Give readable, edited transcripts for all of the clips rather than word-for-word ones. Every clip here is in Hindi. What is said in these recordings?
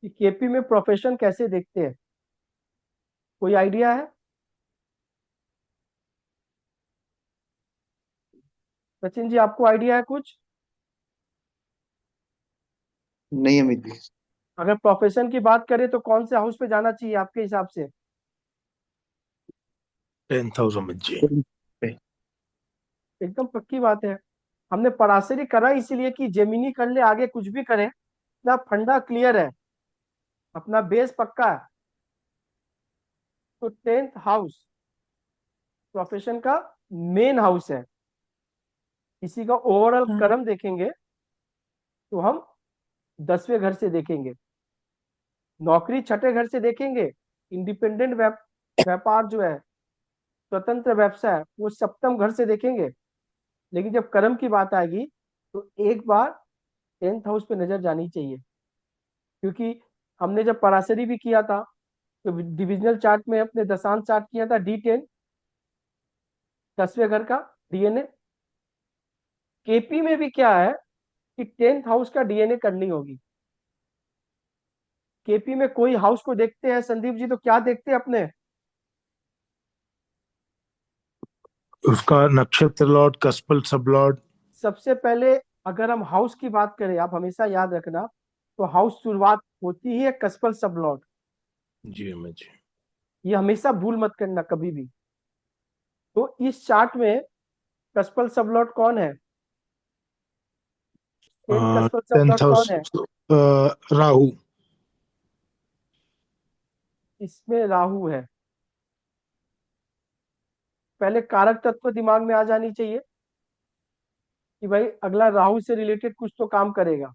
कि केपी में प्रोफेशन कैसे देखते हैं? कोई आइडिया है? सचिन जी, आपको आइडिया है कुछ? नहीं अमित जी। अगर प्रोफेशन की बात करें तो कौन से हाउस पे जाना चाहिए आपके हिसाब से? 10,000 में जी। एकदम पक्की बात है। हमने पराशरी करा इसीलिए कि जेमिनी कर ले, आगे कुछ भी करे, ना फंडा क्लियर है, अपना बेस पक्का है। तो 10th हाउस प्रोफेशन का मेन हाउस है। किसी का ओवरऑल हाँ। कर्म देखेंगे तो हम 10वें घर से देखेंगे। नौकरी छठे घर से देखेंगे। इंडिपेंडेंट व्यापार जो है, स्वतंत्र व्यवसाय, वो सप्तम घर से देखेंगे। लेकिन जब कर्म की बात आएगी तो एक बार 10th हाउस पे नजर जानी चाहिए। क्योंकि हमने जब पराशरी भी किया था तो डिविजनल चार्ट में अपने दशांश चार्ट किया था D10, 10वें घर का डीएनए। केपी में भी क्या है कि 10th हाउस का डीएनए करनी होगी। केपी में कोई हाउस को देखते हैं संदीप जी तो क्या देखते हैं अपने? उसका नक्षत्र लॉर्ड, कस्पल सब लॉर्ड। सबसे पहले अगर हम हाउस की बात करें, आप हमेशा याद रखना, तो हाउस शुरुआत होती ही है कस्पल सबलॉट। जी अमित जी। ये हमेशा भूल मत करना कभी भी। तो इस चार्ट में कस्पल सबलॉट कौन है? 10th कस्पल टेंथ सबलॉट हाउस, कौन है? राहु। इसमें राहु है। पहले कारक तत्व दिमाग में आ जानी चाहिए कि भाई अगला राहु से रिलेटेड कुछ तो काम करेगा।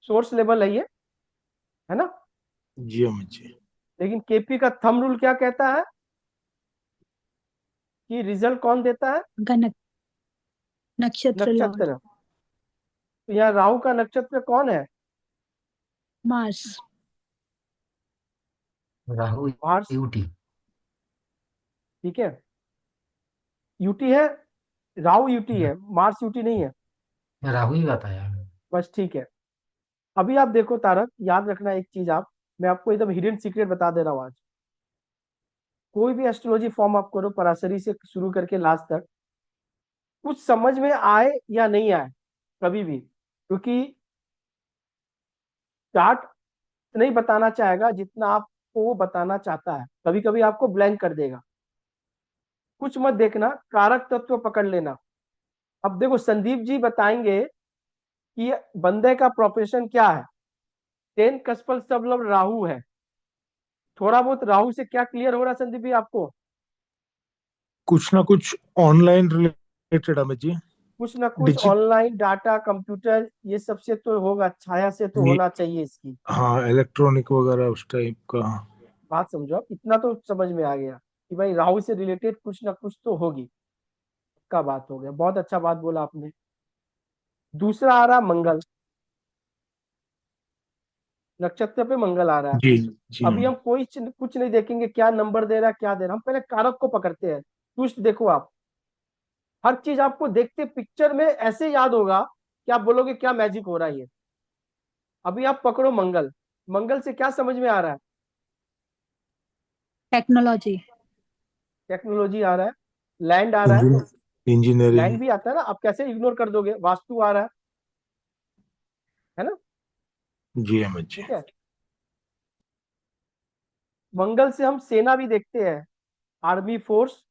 सोर्स लेवल है ये, है ना? जी अमित जी। लेकिन केपी का थंब रूल क्या कहता है कि रिजल्ट कौन देता है? उनका नक्षत्र लॉर्ड नक्षत्र। तो यहाँ राहु का नक्षत्र कौन है? मार्स। राहु मार्स। यूटी। ठीक है, यूटी है। राहु यूटी है, मार्स यूटी नहीं है। राहु ही बताया। बस ठीक है। अभी आप देखो तारक, याद रखना एक चीज आप, मैं आपको एकदम हिडन सीक्रेट बता दे रहा हूँ आज। कोई भी एस्ट्रोलॉजी फॉर्म आप करो पराशरी से शुरू करके लास्ट तक, कुछ समझ में आए या नहीं आए, कभी भी, क्योंकि चार्ट नहीं बताना चाहेगा जितना आपको वो बताना चाहता है। कभी कभी आपको ब्लैंक कर देगा। कुछ मत देखना, कारक तत्व पकड़ लेना। अब देखो संदीप जी बताएंगे कि बंदे का प्रोफेशन क्या है। 10 कस्पल सब राहु है। थोड़ा बहुत राहु से क्या क्लियर हो रहा है संदीप जी आपको? कुछ ना कुछ ऑनलाइन रिलेटेड अमित जी। कुछ ना कुछ डिजिट। ऑनलाइन डाटा, कंप्यूटर, ये सब से तो होगा, छाया से तो ये, होना चाहिए इसकी। हाँ, इलेक्ट्रॉनिक वगैरह उस टाइप का। बात समझो, अब इतना तो समझ में आ गया कि भाई राहु से रिलेटेड कुछ ना कुछ तो होगी। का बात हो गया, बहुत अच्छा बात बोला आपने। दूसरा आ रहा मंगल। नक्षत्र पे मंगल आ रहा है। जी। जी अभी हम कुछ नहीं देखेंगे क्या नंबर दे रहा है, क्या दे रहा है, हम पहले कारक को पकड़ते हैं। ट्विस्ट देखो आप, हर चीज आपको देखते पिक्चर में ऐसे याद होगा कि आप बोलोगे क्या मैजिक हो रहा है ये। अभी आप पकड़ो मंगल। मंगल से क्या समझ में आ रहा है? टेक्नोलॉजी। टेक्नोलॉजी आ रहा है। लैंड आ रहा है। इंजीनियरिंग। लैंड भी आता है ना, आप कैसे इग्नोर कर दोगे? वास्तु आ रहा है ना? जी अमित जी। ठीक है। मंगल से हम सेना भी देखते हैं, आर्मी फोर्स,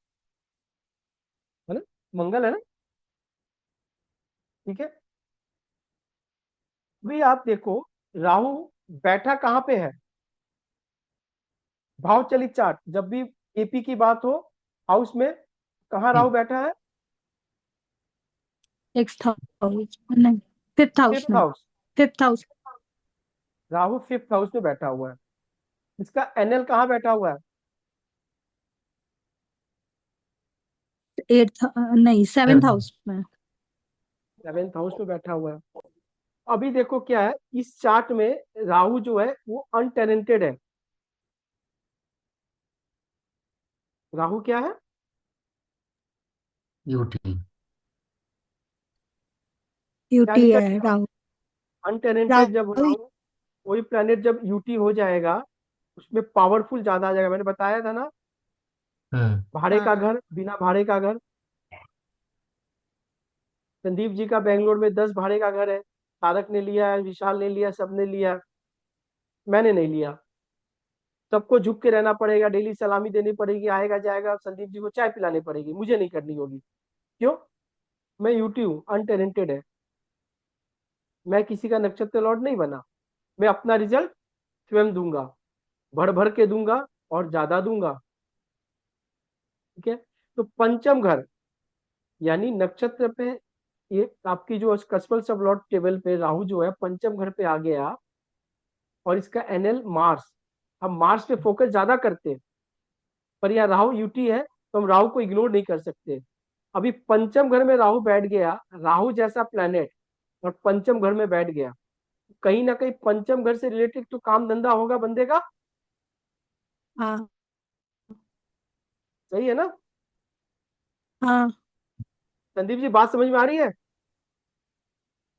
है ना? मंगल है ना? ठीक है। भी आप देखो, राहु बैठा कहाँ पे है? भाव चलित चार्ट जब भी एपी की बात हो, हाउस में कहाँ राहु बैठा है? 6th हाउस नहीं, 5th हाउस फिफ्थ में। House. 5th house. Rahu 5th house में बैठा हुआ है। इसका एनएल कहाँ बैठा हुआ है? 8th नहीं, 7th हाउस में। 7th हाउस में बैठा हुआ है। अभी देखो क्या है इस चार्ट में, राहु जो है वो अनटेलेंटेड है। राहु क्या है? यूटी। यूटी यानी कि है राहु। अनटेनेंटेड जब राहु राहु, कोई प्लेनेट जब यूटी हो जाएगा उसमें पावरफुल ज्यादा आ जाएगा, मैंने बताया था ना। हम्म। भाड़े का हाँ घर, बिना भाड़े का घर। संदीप जी का बेंगलोर में 10 भाड़े का घर है। तारक ने लिया है, विशाल ने लिया, सबने लिया, मैंने नहीं लिया। सबको झुक के रहना पड़ेगा, डेली सलामी देनी पड़ेगी, आएगा जाएगा, संदीप जी को चाय पिलानी पड़ेगी, मुझे नहीं करनी होगी। क्यों? मैं यूटी हूँ, अनटेनेंटेड है। मैं किसी का नक्षत्र लॉर्ड नहीं बना। मैं अपना रिजल्ट स्वयं दूंगा, भर भर के दूंगा और ज्यादा दूंगा। ठीक है। तो पंचम घर यानी नक्षत्र पे, ये आपकी जो कस्मल सब लॉर्ड टेबल पे राहु जो है पंचम घर पे आ गया, और इसका एनएल मार्स। हम मार्स पे फोकस ज्यादा करते हैं, पर यहाँ राहु यूटी है तो हम राहु को इग्नोर नहीं कर सकते। अभी पंचम घर में राहु बैठ गया, राहु जैसा प्लेनेट, और पंचम घर में बैठ गया, कहीं ना कहीं पंचम घर से रिलेटेड तो काम धंधा होगा बंदे का। हाँ सही है ना? हाँ। संदीप जी बात समझ में आ रही है?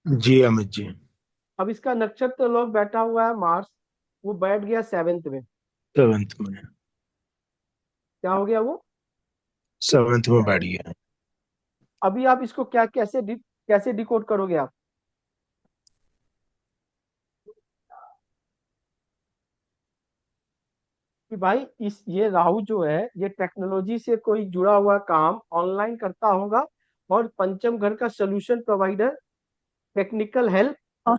जी अमित जी। अब इसका नक्षत्र लोग बैठा हुआ है मार्स, वो बैठ गया सेवेंथ में। सेवेंथ में। क्या हो गया वो? सेवेंथ में बैठ गया। अभी आप इसको क्या कैसे डिकोड करोगे आप? कि भाई इस ये राहु जो है ये टेक्नोलॉजी से कोई जुड़ा हुआ काम ऑनलाइन करता होगा, और पंचम घर का सोल्यूशन प्रोवाइडर, टेक्निकल हेल्प, और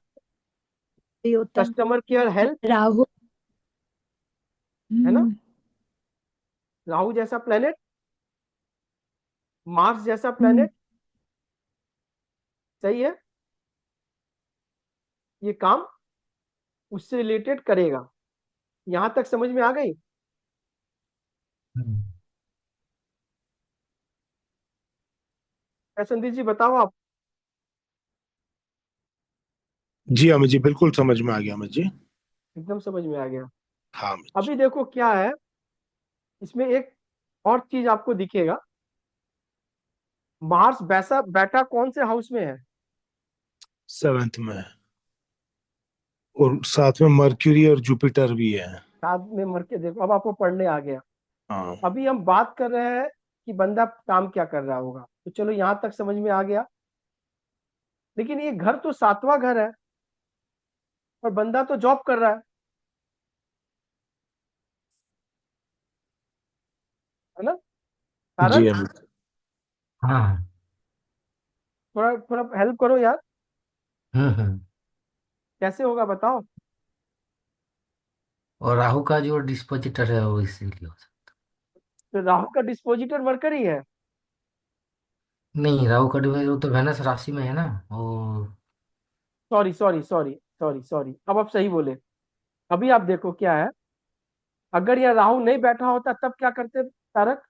भी होता कस्टमर केयर है हेल्प, राहु। है ना? हम्म। राहु जैसा प्लेनेट, मार्स जैसा हम्म। प्लेनेट, सही है, ये काम उससे रिलेटेड करेगा। यहां तक समझ में आ गई? हम्म। संदीप जी बताओ आप। जी अमित जी, बिल्कुल समझ में आ गया अमित जी। एकदम समझ में आ गया। हाँ अमित जी। अभी देखो क्या है, इसमें एक और चीज आपको दिखेगा। मार्स बैसा बैठा कौन से हाउस में है? सेवेंथ में है। और साथ में मर्क्यूरी और जुपिटर भी है। साथ में मर के देखो, अब आपको पढ़ने आ गया। हाँ। अभी हम बात कर रहे हैं कि बंदा काम क्या कर रहा होगा, तो चलो यहां तक समझ में आ गया। लेकिन ये घर तो सातवां घर है, और बंदा तो जॉब कर रहा है ना? जी तारक, अमित। हाँ। थोड़ा थोड़ा हेल्प करो यार। हम्म। कैसे होगा बताओ? और राहु का जो डिस्पोजिटर है वो इसीलिए हो सकता तो राहु का डिस्पोजिटर मरकरी है। नहीं, राहु का डिस्पोजिटर वो तो वेनस राशि में है ना वो। Sorry sorry sorry sorry sorry, अब आप सही बोले। अभी आप देखो क्या है, अगर यह राहु नहीं बैठा होता तब क्या करते तारक?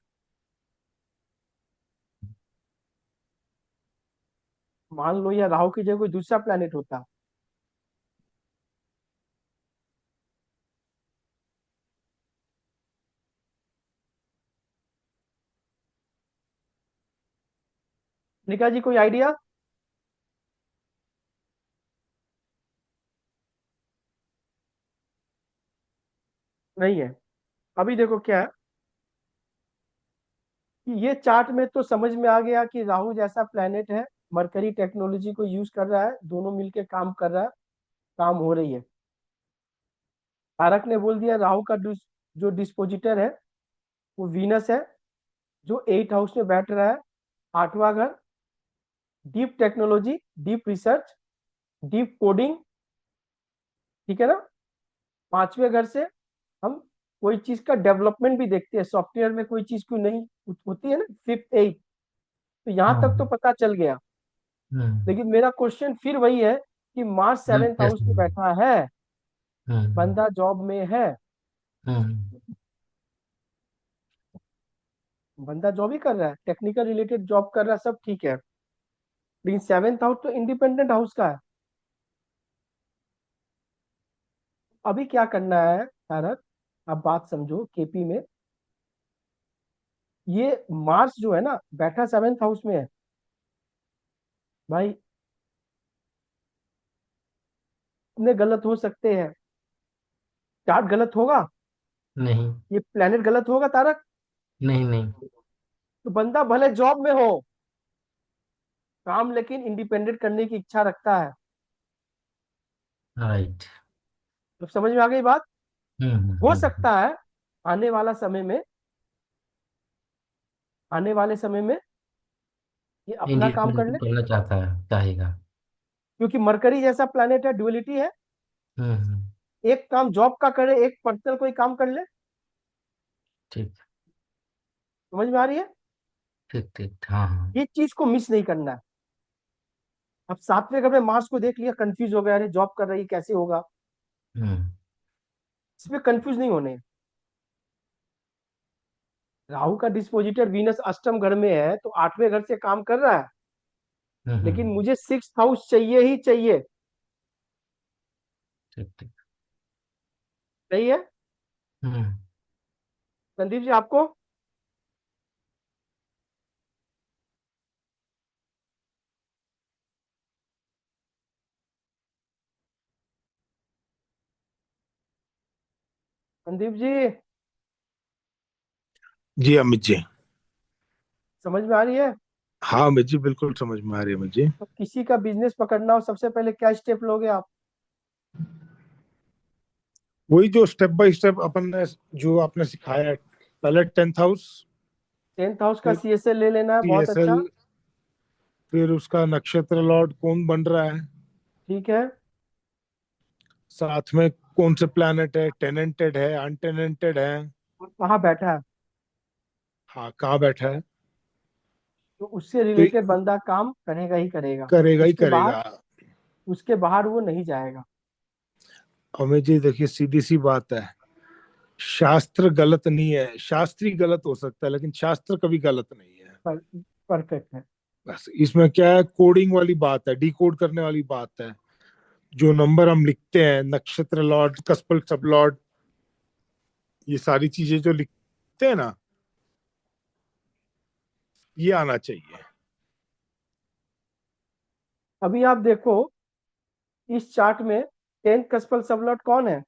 मान लो यह राहु की जगह कोई दूसरा प्लेनेट होता, निका जी कोई आइडिया? नहीं है। अभी देखो क्या है, कि ये चार्ट में तो समझ में आ गया कि राहु जैसा प्लेनेट है, मरकरी टेक्नोलॉजी को यूज कर रहा है, दोनों मिलके काम कर रहा है, काम हो रही है। तारक ने बोल दिया राहु का जो डिस्पोजिटर है वो वीनस है, जो 8 हाउस में बैठ रहा है, आठवां घर। Deep technology, deep research, deep coding, ठीक है ना? पांचवें घर से हम कोई चीज का डेवलपमेंट भी देखते हैं, सॉफ्टवेयर में कोई चीज क्यों नहीं होती है ना, फिफ्थ एट। तो यहां तक तो हाँ। पता चल गया। हम्म। लेकिन मेरा क्वेश्चन फिर वही है कि मार्स सेवेंथ यस। हाउस में बैठा है, हम्म। बंदा जॉब में है, हम्म। बंदा जॉब ही कर रहा है, टेक्निकल रिलेटेड जॉब कर रहा है, सब ठीक है। लेकिन सेवेंथ हाउस तो इंडिपेंडेंट हाउस का है। अभी क्या करना है तारक, आप बात समझो केपी में। ये मार्स जो है ना बैठा सेवेंथ हाउस में है भाई। कितने गलत हो सकते हैं? चार्ट गलत होगा? नहीं ये प्लेनेट गलत होगा तारक? नहीं नहीं। तो बंदा भले जॉब में हो, काम लेकिन इंडिपेंडेंट करने की इच्छा रखता है। राइट। तो समझ में आ गई बात? हो हम्म। सकता है आने वाला समय में, आने वाले समय में ये अपना काम कर ले, इंडिपेंडेंट करना चाहता है, चाहेगा। क्योंकि मरकरी जैसा प्लेनेट है, ड्युअलिटी है। हम्म। एक काम जॉब का करे, एक पर्सनल कोई काम कर ले। ठीक। समझ में आ रही है? ठीक ठीक, हाँ हाँ। ये चीज को मिस नहीं करना है। अब सातवें घर में मार्स को देख लिया, कंफ्यूज हो गया, अरे जॉब कर रही कैसे होगा? हम्म इसमें कंफ्यूज नहीं होने। राहु का डिस्पोजिटर वीनस अष्टम घर में है, तो आठवें घर से काम कर रहा है, लेकिन हम्म। मुझे सिक्स हाउस चाहिए ही चाहिए। ठीक ठीक। सही है हम्म। संदीप जी? आपको संदीप जी जी अमित जी। समझ में आ रही है? हाँ अमित जी, बिल्कुल समझ में आ रही है अमित जी। तो किसी का बिजनेस पकड़ना हो, सबसे पहले क्या स्टेप लोगे आप? वही जो स्टेप बाय स्टेप अपन ने, जो आपने सिखाया है। पहले 10th हाउस, 10th हाउस का फिर सीएसएल ले लेना है, बहुत सीएसएल, अच्छा। फिर उसका नक्षत्र लॉर्ड कौन बन रहा है, ठीक है। साथ में कौन से प्लैनेट है, टेनेंटेड है, अनटेनेंटेड है। और कहाँ बैठा है? हाँ, कहाँ बैठा है। तो उससे तो रिलेटेड बंदा काम करेगा ही करेगा। करेगा ही उसके बाहर, करेगा। उसके बाहर वो नहीं जाएगा। अमित जी देखिए, सीधी सी बात है, शास्त्र गलत नहीं है, शास्त्री गलत हो सकता है लेकिन शास्त्र कभी गलत नहीं है। पर, परफेक्ट है। बस इसमें क्या है, कोडिंग वाली बात है, डिकोड करने वाली बात है। जो नंबर हम लिखते हैं, नक्षत्र लॉर्ड, कस्पल सब लॉर्ड, ये सारी चीजें जो लिखते हैं ना, ये आना चाहिए। अभी आप देखो इस चार्ट में 10th कस्पल सबलॉट कौन है?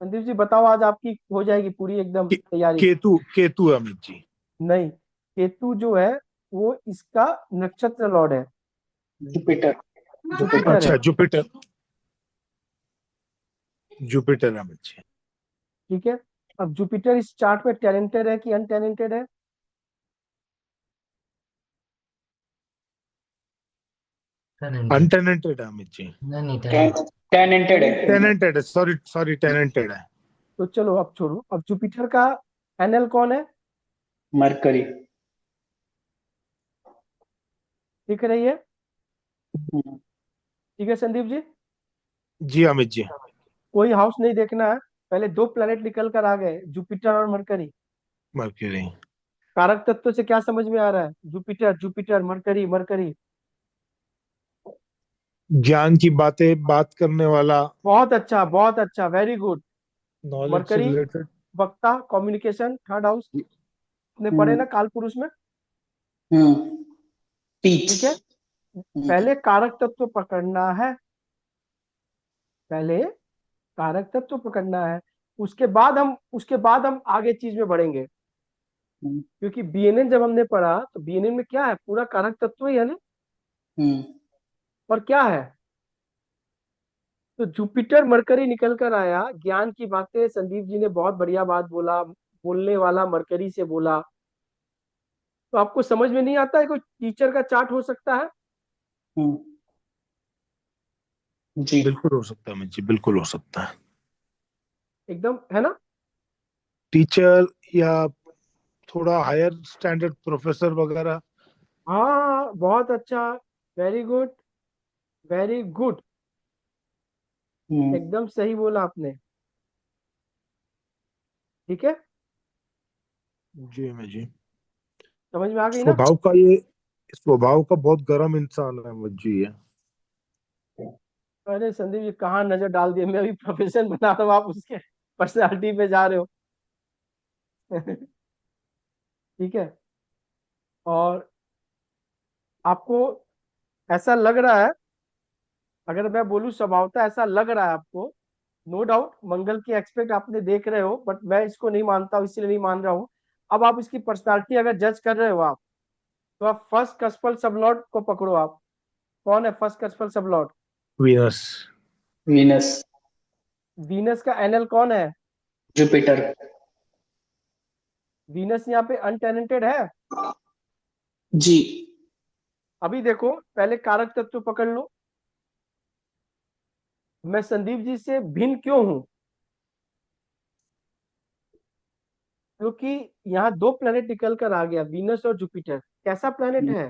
संदीप जी बताओ, आज आपकी हो जाएगी पूरी एकदम के, तैयारी। केतु, केतु है अमित जी। नहीं, केतु जो है वो इसका नक्षत्र लॉर्ड है, जुपिटर। जुपिटर। जुपिटर है। अच्छा, जुपिटर, जुपिटर है अमित जी। ठीक है। अब जुपिटर इस चार्ट में टैलेंटेड है कि अनटैलेंटेड है? टैलेंटेड। अनटेनेंटेड है अमित जी। नहीं नहीं, टैलेंटेड। टेनेंटेड है। टैलेंटेड है। टेनेंटेड है, सॉरी सॉरी, टेनेंटेड है। तो चलो अब छोड़ो, अब जुपिटर का एनएल कौन है? मरकरी। दिख रही है? हम्म, ठीक है संदीप जी। जी अमित जी। कोई हाउस नहीं देखना है, पहले दो प्लेनेट निकल कर आ गए, जुपिटर और मरकरी। मर्क्यूरी। कारक तत्व से क्या समझ में आ रहा है? Jupiter Jupiter, mercury mercury. ज्ञान की बातें बात करने वाला, बहुत अच्छा, वेरी गुड। नॉलेज से मरकरी रिलेटेड। वक्ता, कम्युनिकेशन, थर्ड हाउस ने पढ़े ना हम्म, काल पुरुष में। टीच। ठीक है। पहले कारक तत्व पकड़ना है, पहले कारक तत्व पकड़ना है। उसके बाद हम आगे चीज में बढ़ेंगे। क्योंकि बीएनएन जब हमने पढ़ा तो बीएनएन में क्या है, पूरा कारक तत्व ही है ना। और क्या है? तो जुपिटर मरकरी निकल कर आया, ज्ञान की बातें संदीप जी ने बहुत बढ़िया बात बोला, बोलने वाला मरकरी से बोला। तो आपको समझ में नहीं आता है कोई टीचर का चार्ट हो सकता है? जी। बिल्कुल हो सकता है अमित जी, बिल्कुल हो सकता है। एकदम है ना? टीचर, या थोड़ा हायर स्टैंडर्ड प्रोफेसर वगैरह। हाँ बहुत अच्छा, वेरी गुड, वेरी गुड, एकदम सही बोला आपने। ठीक है, जी अमित जी। समझ में आ गई ना? स्वभाव का ये, स्वभाव का बहुत गर्म इंसान है अमित जी ये। अरे संदीप जी कहाँ नजर डाल दिए, मैं अभी प्रोफेशन बना रहा हूँ, आप उसके पर्सनालिटी पे जा रहे हो। ठीक है। और आपको ऐसा लग रहा है अगर मैं बोलूं स्वभावतः ऐसा लग रहा है आपको, नो डाउट मंगल की एक्सपेक्ट आपने देख रहे हो, बट मैं इसको नहीं मानता हूं, इसलिए नहीं मान रहा हूं। अब आप इसकी पर्सनालिटी अगर जज कर रहे हो आप, तो आप फर्स्ट कस्पल सबलॉर्ड को पकड़ो आप। कौन है first कस्पल sublord? Venus. Venus. Venus का एनएल कौन है? जुपिटर। वीनस यहाँ पे अनटेनेंटेड है। जी। अभी देखो, पहले कारक तत्व पकड़ लो। मैं संदीप जी से भिन्न क्यों हूं? क्योंकि यहाँ दो प्लेनेट निकल कर आ गया, वीनस और जुपिटर। कैसा प्लेनेट है?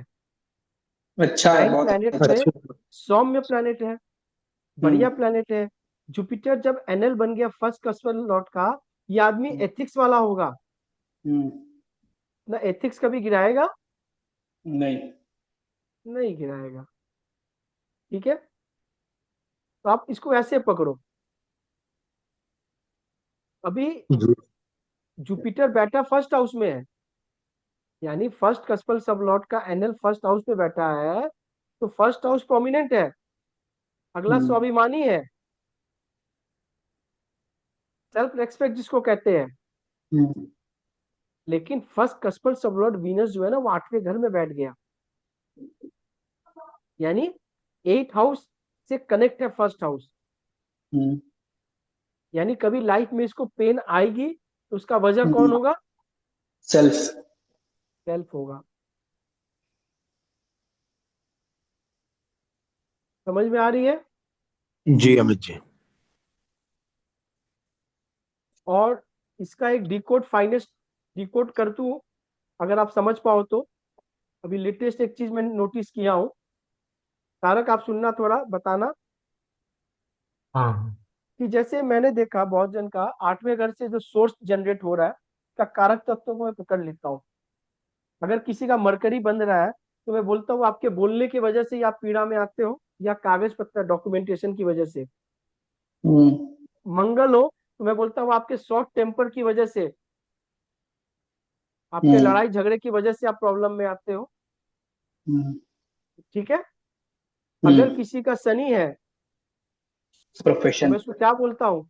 अच्छा है, नाइन बहुत प्लेनेट अच्छा। में अच्छा। सौम्य प्लेनेट है, बढ़िया हम्म। प्लेनेट है। जुपिटर जब एनएल बन गया फर्स्ट कस्पल लॉर्ड का, ये आदमी एथिक्स वाला होगा हम्म। ना, एथिक्स कभी गिराएगा नहीं। नहीं गिराएगा। ठीक है, तो आप इसको ऐसे पकड़ो। अभी जी। जुपिटर बैठा फर्स्ट हाउस में है, यानी फर्स्ट कस्पल सब लॉर्ड का एनएल फर्स्ट हाउस में बैठा है, तो फर्स्ट हाउस प्रोमिनेंट है। अगला हम्म। स्वाभिमानी है, सेल्फ रेस्पेक्ट जिसको कहते हैं। हम्म। लेकिन फर्स्ट कस्पल सब लॉर्ड वीनस जो है ना, वो 8वें घर में बैठ गया, यानी 8th हाउस से कनेक्ट है फर्स्ट हाउस। हम्म। यानी कभी लाइफ में इसको पेन आएगी, तो उसका वजह कौन होगा? सेल्फ। सेल्फ होगा। समझ में आ रही है? जी अमित जी। और इसका एक डिकोड फाइनेस्ट डिकोड कर दूं, अगर आप समझ पाओ तो। अभी लेटेस्ट एक चीज मैंने नोटिस किया हूं, तारक आप सुनना, थोड़ा बताना। हाँ। कि जैसे मैंने देखा बहुत जन का 8वें घर से जो सोर्स जनरेट हो रहा है, का कारक तत्व को मैं पकड़ लेता हूँ। अगर किसी का मरकरी बन रहा है, तो मैं बोलता हूँ आपके बोलने की वजह से ही आप पीड़ा में आते हो, या कागज पत्तर डॉक्यूमेंटेशन की वजह से। हम्म। मंगल हो, तो मैं बोलता हूँ आपके शॉर्ट टेम्पर की वजह से, आपके हम्म। लड़ाई झगड़े की वजह से आप प्रॉब्लम में आते हो। हम्म। ठीक है। अगर हम्म। किसी का शनि है, तो प्रोफेशन। मैं उसको क्या बोलता हूँ?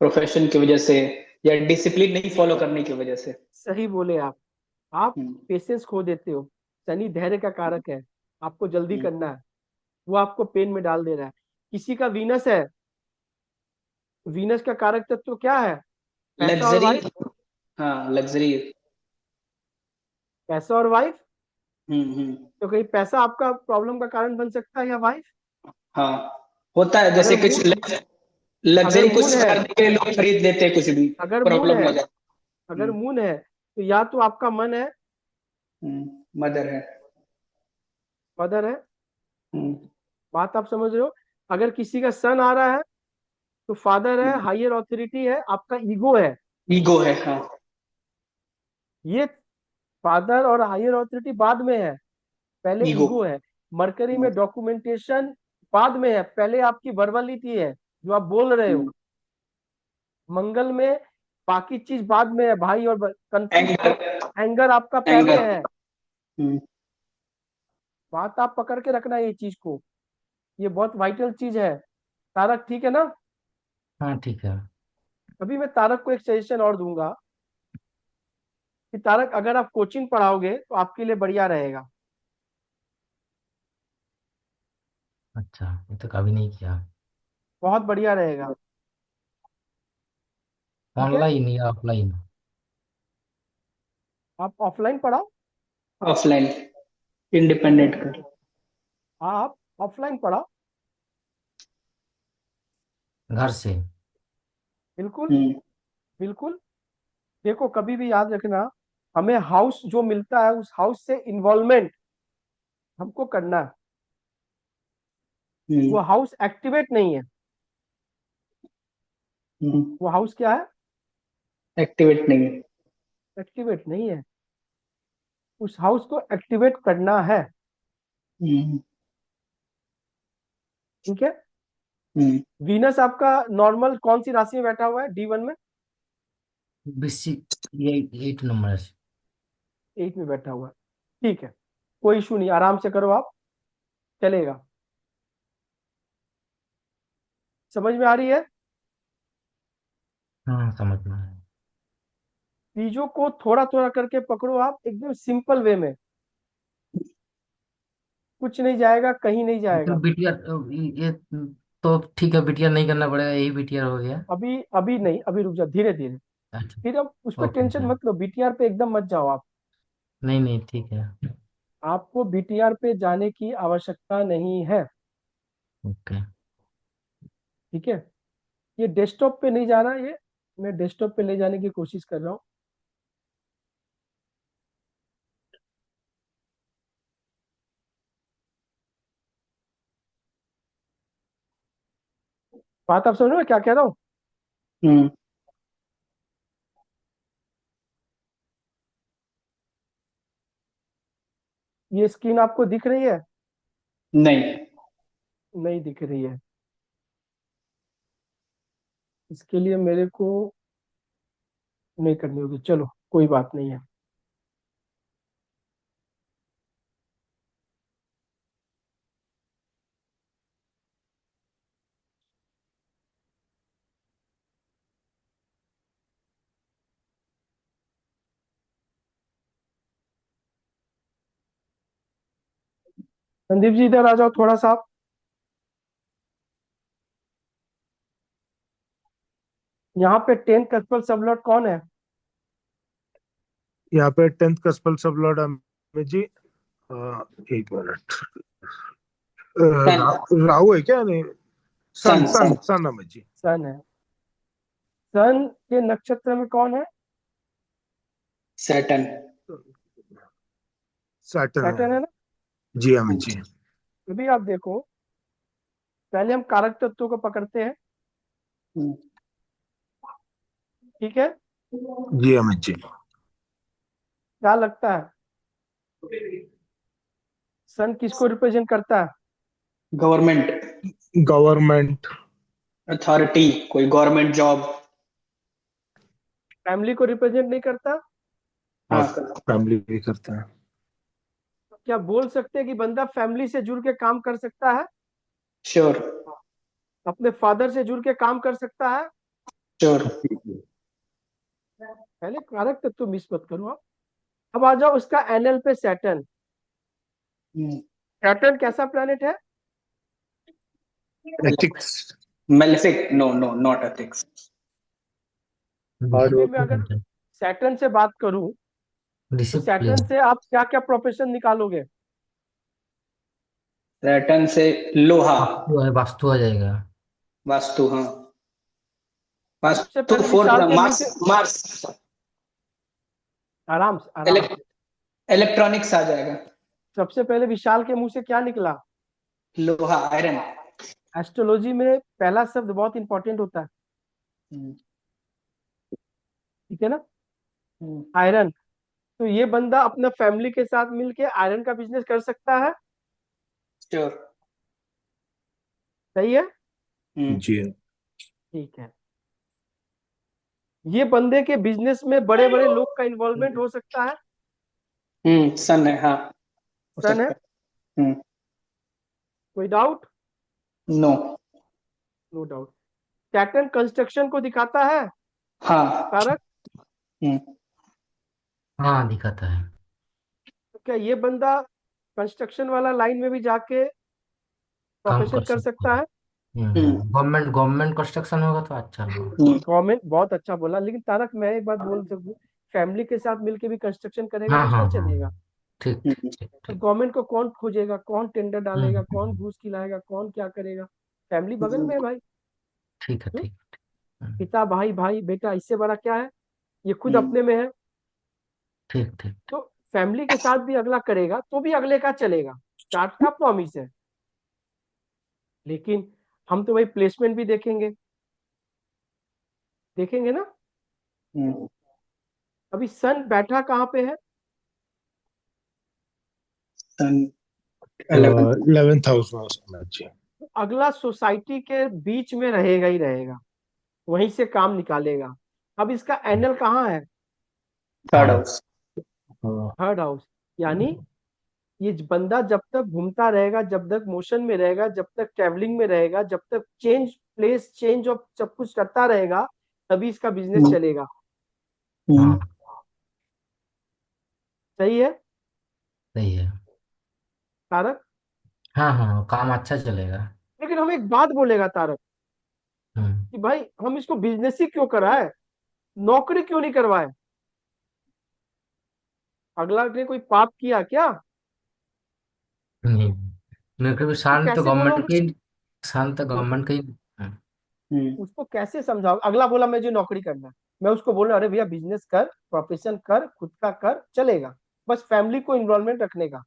प्रोफेशन की वजह से, या डिसिप्लिन नहीं फॉलो करने की वजह से। सही बोले आप हम्म। पेशेंस खो देते हो। शनि धैर्य का कारक है, आपको जल्दी हम्म। करना है, वो आपको पेन में डाल दे रहा है। किसी का वीनस है, वीनस का कारक तत्व क्या है? पैसा और लग्जरी। वाइफ। हाँ, लग्जरी। पैसा और वाइफ। हम्म। तो कहीं पैसा आपका प्रॉब्लम का कारण बन सकता है, या वाइफ? हाँ, होता है, अगर जैसे कुछ मून अगर लग्जरी मून कुछ है करने के लिए लोग खरीद लेते हैं, कुछ भी अगर मून प्रॉब्लम है में आ जाता अगर है। मून है, तो या तो आपका मन है, मदर है। मदर है। हम्म। बात आप समझ रहे हो? अगर किसी का सन आ रहा है, तो फादर है, हायर ऑथोरिटी है, आपका ईगो है। ईगो है, हाँ। ये फादर और हायर ऑथोरिटी बाद में है, पहले ईगो। ईगो है। मरकरी में डॉक्यूमेंटेशन बाद में है, पहले आपकी वर्बलिटी है, जो आप बोल रहे हो। मंगल में बाकी चीज बाद में है, भाई और कंफ्लिक्ट, एंगर। एंगर आपका पहले एंगर। है। बात आप पकड़ के रखना ये चीज को, ये बहुत वाइटल चीज है। तारक ठीक है ना? हाँ ठीक है। अभी मैं तारक को एक सजेशन और दूंगा, कि तारक अगर आप कोचिंग पढ़ाओगे तो आपके लिए बढ़िया रहेगा। अच्छा, ये तो कभी नहीं किया। बहुत बढ़िया रहेगा। ठीक है, ऑनलाइन या ऑफलाइन? आप ऑफलाइन पढ़ाओ। ऑफलाइन। ठीक है, इंडिपेंडेंट कर। हाँ आप ऑफलाइन पढ़ाओ। घर से? बिल्कुल, हम्म। बिल्कुल। देखो कभी भी याद रखना, हमें हाउस जो मिलता है, उस हाउस से इन्वॉल्वमेंट हमको करना है। वो हाउस एक्टिवेट नहीं है। वो हाउस क्या है? एक्टिवेट नहीं है। एक्टिवेट नहीं है। उस हाउस को एक्टिवेट करना है। हम्म। ठीक है। हम्म। वीनस आपका नॉर्मल कौन सी राशि में बैठा हुआ है, D1 में? बीसी, ये 8 नंबर से। 8 में बैठा हुआ है। ठीक है, कोई इशू नहीं, आराम से करो आप, चलेगा। समझ में आ रही है? हाँ समझ में आया। चीजों को थोड़ा थोड़ा करके पकड़ो आप, एकदम सिंपल वे में, कुछ नहीं जाएगा, कहीं नहीं जाएगा। तो बीटीआर ये तो ठीक है, बीटीआर नहीं करना पड़ेगा, यही बीटीआर हो गया। अभी अभी नहीं, अभी रुक जाओ, धीरे धीरे। अच्छा। फिर अब उस पर ओके टेंशन ओके। मत लो, बीटीआर पे एकदम मत जाओ आप। नहीं नहीं ठीक है। आपको बीटीआर पे जाने की आवश्यकता नहीं है। ओके। ठीक है, ये डेस्कटॉप पे नहीं जाना, ये मैं डेस्कटॉप पे ले जाने की कोशिश कर रहा हूँ। बात आप समझ रहे हो क्या कह रहा हूँ? हम्म। ये स्क्रीन आपको दिख रही है? नहीं। नहीं दिख रही है। इसके लिए मेरे को नहीं करनी होगी, चलो कोई बात नहीं है। संदीप जी इधर आ जाओ थोड़ा सा आप। यहाँ पे 10th कस्पल सबलॉट कौन है? यहाँ पे 10th कस्पल सबलॉर्ड में जी, एक मिनट, सन। राहु है क्या? नहीं, सन सन सन सन। सन अमित जी। सन है। सन के नक्षत्र में कौन है? सैटर्न। सैटर्न है सैटर्न है ना? जी अमित जी। अभी आप देखो, पहले हम कारक तत्वों को पकड़ते हैं। हम्म। ठीक है, जी अमित जी। क्या लगता है सन किसको रिप्रेजेंट करता है? Government government. अथॉरिटी, कोई गवर्नमेंट जॉब। फैमिली को रिप्रेजेंट नहीं करता? हाँ, हाँ। फैमिली भी करते हैं। क्या बोल सकते हैं कि बंदा फैमिली से जुड़ के काम कर सकता है? श्योर। अपने फादर से जुड़ के काम कर सकता है? श्योर। पहले कारक तत्व मिस मत करो आप। अब आ जाओ उसका एनएल पे, सैटर्न। सैटर्न कैसा प्लेनेट है? Ethics. Malefic, no no, not ethics. अभी मैं अगर सैटर्न से बात करूं, तो डिसिप्लिन। सैटर्न से आप क्या क्या प्रोफेशन निकालोगे? सैटर्न से लोहा। वास्तु आ जाएगा। वास्तु, हाँ। सबसे वास्तु पहले फोर्थ, विशाल के मुंह मार्स से, मार्स। आराम से आराम से। इलेक्ट्रॉनिक्स आ जाएगा। सबसे पहले विशाल के मुंह से क्या निकला? लोहा, आयरन। एस्ट्रोलॉजी में पहला शब्द बहुत इंपॉर्टेंट होता है। हम्म। ठीक है ना? हम्म। आयरन। तो ये बंदा अपना फैमिली के साथ मिलके आयरन का बिजनेस कर सकता है। श्योर। सही है? हम्म। जी। ठीक है। ये बंदे के बिजनेस में बड़े बड़े लोग का इन्वॉल्वमेंट हो सकता है। सन है, हाँ। हो सन है। सकता है। कोई doubt? No. No doubt. Saturn construction को दिखाता है, हाँ। कारक। हम्म। हाँ दिखाता है। तो क्या ये बंदा कंस्ट्रक्शन वाला लाइन में भी जाके काम प्रोफेशन कर कर सकते सकता हैं। है? हम्म। गवर्नमेंट गवर्नमेंट कंस्ट्रक्शन होगा तो अच्छा होगा। गवर्नमेंट, बहुत अच्छा बोला, लेकिन तारक मैं एक बात बोल सकूं, फैमिली के साथ मिलके भी कंस्ट्रक्शन करेगा हाँ तो हाँ उसका हाँ। चलेगा। ठीक ठीक हम्म। ठीक तो ठीक। गवर्नमेंट को कौन खोजेगा, कौन टेंडर डालेगा, कौन हम्म। घूस खिलाएगा, कौन क्या करेगा? फैमिली बगल में है हम्म। भाई। ठीक है हम्म? ठीक। पिता, भाई, भाई, बेटा, इससे बड़ा क्या है? ये खुद हम्म। अपने में है। ठीक ठीक। तो फैमिली के साथ भी अगला करेगा तो भी अगले का चलेगा। चार्ट का प्रॉमिस है। लेकिन हम तो भाई प्लेसमेंट भी देखेंगे, देखेंगे ना? हम्म। अभी सन बैठा कहाँ पे है? सन 11। 11th हाउस में अमित जी। तो अगला सोसाइटी के बीच में रहेगा ही रहेगा, वहीं से काम निकालेगा। अब इसका एनएल कहाँ है? Third third. हाउस। हाँ, थर्ड हाउस। यानी ये बंदा जब तक घूमता रहेगा, जब तक मोशन में रहेगा, जब तक ट्रेवलिंग में रहेगा, जब तक चेंज प्लेस चेंज ऑफ सब कुछ करता रहेगा, तभी इसका बिजनेस हम्म। चलेगा। हम्म। हाँ सही है सही है। तारक? हाँ हाँ, काम अच्छा चलेगा। लेकिन हम एक बात बोलेगा तारक, हम्म। कि भाई हम इसको बिजनेस ही क्यों कराए, नौकरी क्यों नहीं करवाए? अगला ने कोई पाप किया क्या? नहीं, मेरे को भी तो शान तो कैसे गवर्नमेंट बोलोगे? के शान तो गवर्नमेंट का ही। हम्म। उसको कैसे समझाओ? अगला बोला मुझे नौकरी करना है, मैं उसको बोल रहा अरे भैया बिजनेस कर, प्रोफेशन कर, खुद का कर, चलेगा, बस फैमिली को इन्वॉल्वमेंट रखने का।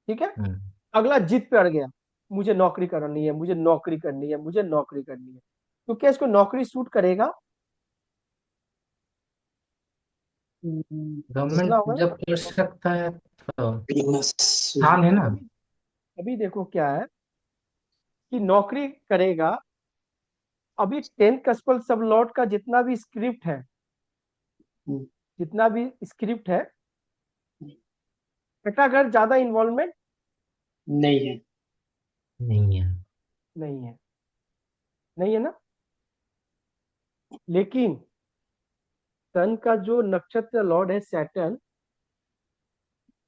ठीक है। हम्म। अगला जिद पे अड़ गया, मुझे नौकरी करनी है, मुझे नौकरी करनी है, मुझे नौकरी करनी है। तो क्या इसको नौकरी सूट करेगा? गवर्नमेंट सोचना होगा ना। जब कर सकता है तो बिजनेस। शान है ना। अभी अभी देखो क्या है, कि नौकरी करेगा। अभी 10th कस्पल सब लॉट का जितना भी स्क्रिप्ट है, जितना भी स्क्रिप्ट है, बेटा अगर ज्यादा इन्वॉल्वमेंट नहीं है। नहीं है। नहीं है, नहीं है ना। लेकिन सन का जो नक्षत्र लॉर्ड है सैटर्न,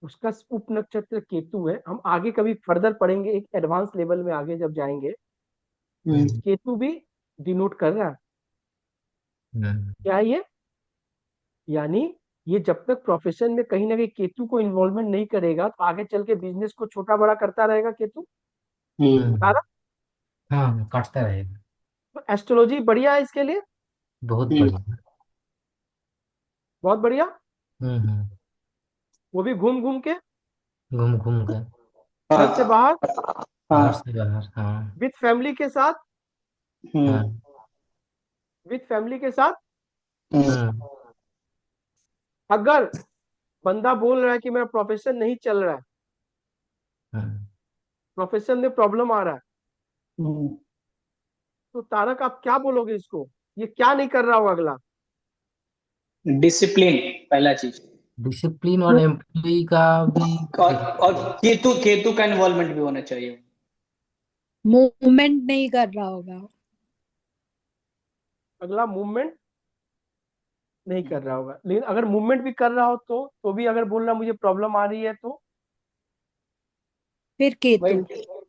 उसका उप नक्षत्र केतु है। हम आगे कभी फर्दर पढ़ेंगे, एक एडवांस लेवल में आगे जब जाएंगे। हम्म। केतु भी डिनोट कर रहा है हम्म। क्या है ये, यानी ये जब तक प्रोफेशन में कहीं ना कहीं केतु को इन्वॉल्वमेंट नहीं करेगा, तो आगे चल के बिजनेस को छोटा बड़ा करता रहेगा केतु। हम्म। सारा हाँ, काटता रहेगा। तो एस्ट्रोलॉजी बढ़िया है इसके लिए, बहुत हम्म। बढ़िया। बहुत बढ़िया। हम्म। वो भी घूम घूम के, घूम घूम कर। घर से हाँ। बाहर, घर हाँ। से बाहर, हाँ। विथ फैमिली के साथ, हम्म। हाँ। विथ फैमिली के साथ। हम्म। हम्म। अगर बंदा बोल रहा है कि मेरा प्रोफेशन नहीं चल रहा है, हम्म। प्रोफेशन में प्रॉब्लम आ रहा है, हम्म। तो तारक आप क्या बोलोगे इसको? ये क्या नहीं कर रहा होगा अगला? डिसिप्लिन पहला चीज। डिसिप्लिन और एम्प्लॉय का भी देखना और चाहिए। केतु केतु का इन्वॉल्वमेंट भी होना चाहिए। मूवमेंट नहीं कर रहा होगा। अगला मूवमेंट नहीं कर रहा होगा, लेकिन अगर मूवमेंट भी कर रहा हो तो भी अगर बोल रहा मुझे प्रॉब्लम आ रही है, तो फिर वही केतु।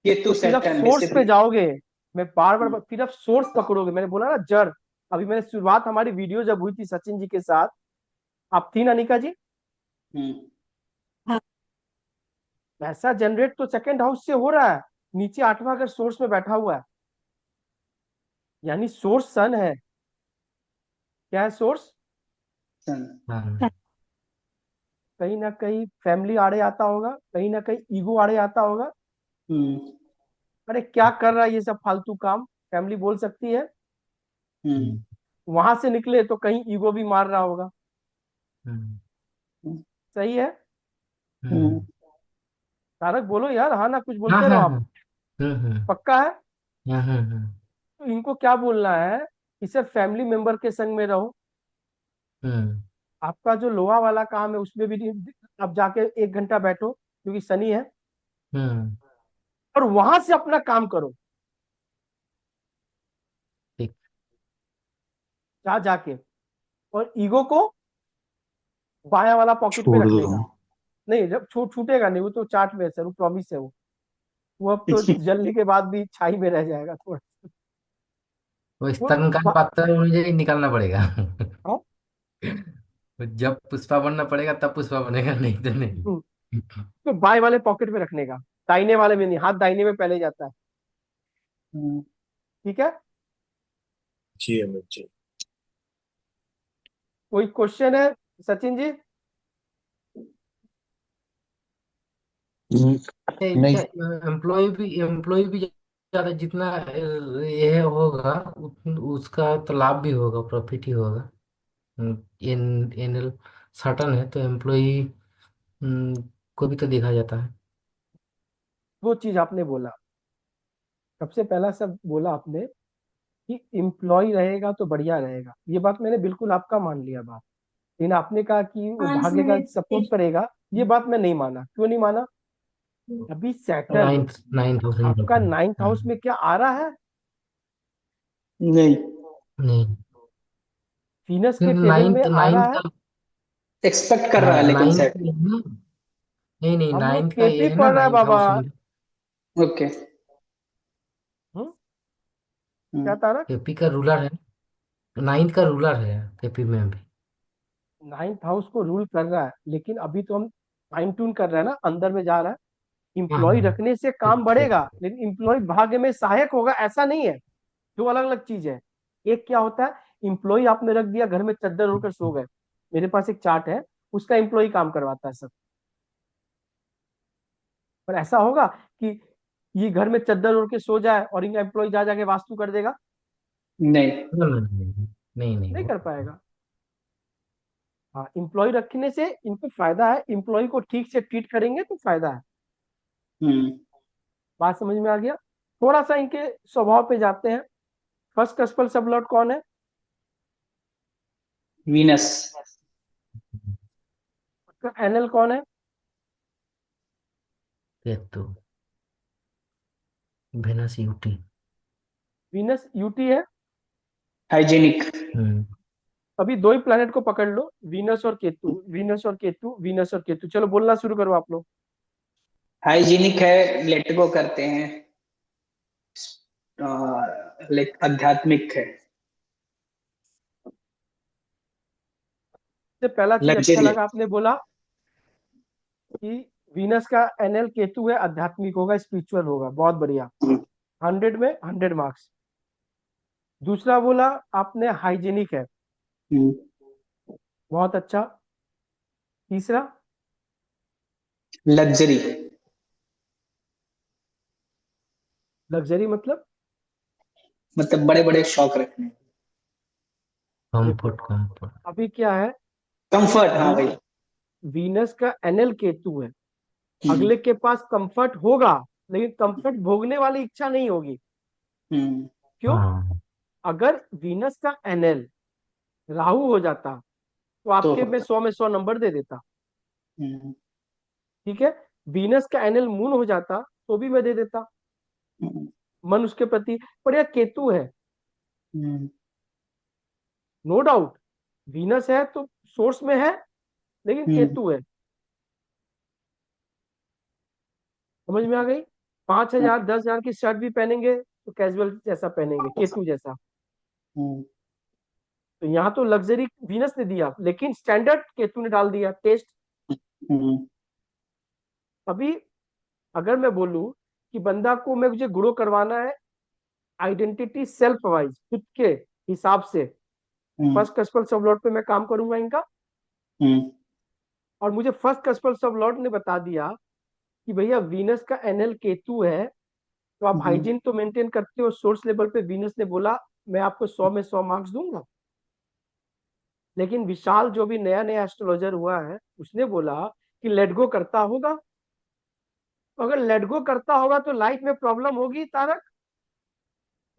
केतु तो फिर आप सैटर्न सोर्स पे डिसिप्लिन। जाओगे। मैं बार बार फिर आप सोर्स पकड़ोगे, मैंने बोला ना जड़। अभी मैंने शुरुआत हमारी वीडियो जब हुई थी सचिन जी के साथ, आप थी ना निका जी? हम्म। हाँ। ऐसा जनरेट तो सेकंड हाउस से हो रहा है, नीचे 8वां अगर सोर्स में बैठा हुआ है, यानी सोर्स सन है। क्या है सोर्स? हाँ। कहीं ना कहीं फैमिली आड़े आता होगा, कहीं ना कहीं ईगो आड़े आता होगा। हम्म। अरे क्या कर रहा है ये सब फालतू काम, फैमिली बोल सकती है। हम्म। हम्म। वहां से निकले तो कहीं ईगो भी मार रहा होगा। हम्म। सही है हम्म। हम्म। तारक? बोलो यार, हाँ ना, कुछ हाँ बोलते रहो हाँ आप। हाँ। हम्म। पक्का है? हम्म। तो इनको क्या बोलना है कि सिर्फ फैमिली मेंबर के संग में रहो। हम्म। आपका जो लोहा वाला काम है उसमें भी अब जाके 1 घंटा बैठो, क्योंकि शनि है, हम्म। और वहां से अपना काम करो। ठीक। जा जाके, और ईगो को बाया वाला पॉकेट में छोड़ रखने दो। का। नहीं, जब छूटेगा नहीं, वो तो चार्ट में है सर, वो प्रॉमिस है वो अब तो जलने के बाद भी छाई में रह जाएगा थोड़ा। वो वो स्तनकान पात्र मुझे निकालना पड़ेगा। हाँ? जब पुष्पा बनना पड़ेगा तब पुष्पा बनेगा, नहीं तो नहीं। हम्म, तो बाएं वाले पॉकेट में रखने का, दाहिने वाले में नहीं, हाथ दाहिने में पहले जाता है। ठीक है। जी अमित जी। कोई क्वेश्चन है सचिन जी? नहीं। एम्प्लॉय भी ज्यादा जितना ये होगा उसका तो लाभ भी होगा, प्रॉफिट ही होगा। एनएल सटन है तो एम्प्लॉय को भी तो देखा जाता है। दो चीज आपने बोला। सबसे पहला सब बोला आपने कि एम्प्लॉय रहेगा तो बढ़िया रहेगा, ये बात मैंने बिल्कुल आपका मान लिया बात। लेकिन आपने कहा कि वो 5 भागेगा, मिनट सपोर्ट करेगा, ये बात मैं नहीं माना। क्यों नहीं माना? अभी सैटर्न नाइन्थ नाइन्थ हाउस में आपका निकलता है। 9th हाउस में क्या आ रहा है? नहीं, नहीं, वीनस के क्योंकि टेबल में नाइन्थ आ रहा नाइन्थ है। का, एक्सपेक्ट कर रहा है लेकिन नाइन्थ सेट। का है ना। नहीं नहीं, हम लोग नाइन्थ का ये केपी है ना, पढ़ रहा है नाइन्थ बाबा। हाउस में। ओके। हम्म, क्या हम्म। तारक? केपी का रूलर है, नाइन्थ का रूलर है केपी में भी। नाइन्थ हाउस को रूल कर रहा है, लेकिन अभी तो हम फाइन ट्यून कर रहे हैं ना, अंदर में जा रहा है। हाँ इंप्लॉय हाँ, रखने से ठीक काम ठीक। बढ़ेगा, लेकिन इंप्लॉय भाग्य में सहायक होगा ऐसा नहीं है। दो अलग अलग चीज है। एक क्या होता है, इंप्लॉय आपने रख दिया घर में, चद्दर ओढ़कर सो गए। मेरे पास एक चार्ट है, उसका इंप्लॉय काम करवाता है सब। पर ऐसा होगा कि ये घर में चद्दर ओढ़ के सो जाए और इनका एम्प्लॉय जा जाके वास्तु कर देगा? नहीं। नहीं नहीं नहीं नहीं नहीं, नहीं वो कर पाएगा। हाँ, इंप्लॉय रखने से इनको फायदा है, इंप्लॉय को ठीक से ट्रीट करेंगे तो फायदा है। हम्म। बात समझ में आ गया? थोड़ा सा इनके स्वभाव पे जाते हैं। फर्स्ट कस्पल सबलॉट कौन है? वीनस। उसका एनएल कौन है? Ketu, Venus UT. Venus UT है। हाइजीनिक। हम्म। अभी दो ही प्लेनेट को पकड़ लो, वीनस और केतु, वीनस और केतु, वीनस और केतु। चलो बोलना शुरू करो आप लोग। हाइजीनिक है, लेट गो करते हैं, लाइक आध्यात्मिक है, सबसे पहला चीज अच्छा लग्जरी है। लगा आपने बोला कि वीनस का एनएल केतु है, आध्यात्मिक होगा, स्पिरिचुअल होगा। बहुत बढ़िया। 100 में 100 मार्क्स। दूसरा बोला आपने हाइजीनिक है। हम्म। बहुत अच्छा। तीसरा? लग्जरी। लग्जरी मतलब? मतलब बड़े बड़े शौक रखने। देखो, कंफर्ट कंफर्ट। अभी क्या है, कंफर्ट, हाँ वी, भाई। वीनस का एनएल केतु है। हम्म। अगले के पास कंफर्ट होगा, लेकिन कंफर्ट भोगने वाली इच्छा नहीं होगी। हम्म। क्यों? हाँ अगर वीनस का एनएल राहु हो जाता तो तो आपके में होता। 100 में 100 नंबर दे देता। हम्म। ठीक है। वीनस का एनएल मून हो जाता तो भी मैं दे देता, हम्म। मन उसके प्रति। पर यह केतु है। हम्म। नो डाउट, वीनस है तो सोर्स में है, लेकिन हम्म। केतु है। समझ में आ गई? 5,000 10,000 की शर्ट भी पहनेंगे तो कैजुअल जैसा पहनेंगे, केतु जैसा। हम्म। तो यहाँ तो लग्जरी वीनस ने दिया, लेकिन स्टैंडर्ड केतु ने डाल दिया, टेस्ट। हम्म। अभी अगर मैं बोलूं कि बंदा को मैं मुझे ग्रो करवाना है आइडेंटिटी सेल्फ वाइज, खुद के हिसाब से, हम्म। फर्स्ट कस्पल सब लॉर्ड पे मैं काम करूंगा इनका। हम्म। और मुझे फर्स्ट कस्पल सब लॉर्ड ने बता दिया कि भैया वीनस का एनएल केतु है, तो आप हम्म। हाइजीन तो मेंटेन करते हो। सोर्स लेवल पे वीनस ने बोला मैं आपको 100 में 100 मार्क्स दूंगा। लेकिन विशाल जो भी नया नया एस्ट्रोलॉजर हुआ है, उसने बोला कि लेट गो करता होगा। तो अगर लेट गो करता होगा तो लाइफ में प्रॉब्लम होगी तारक?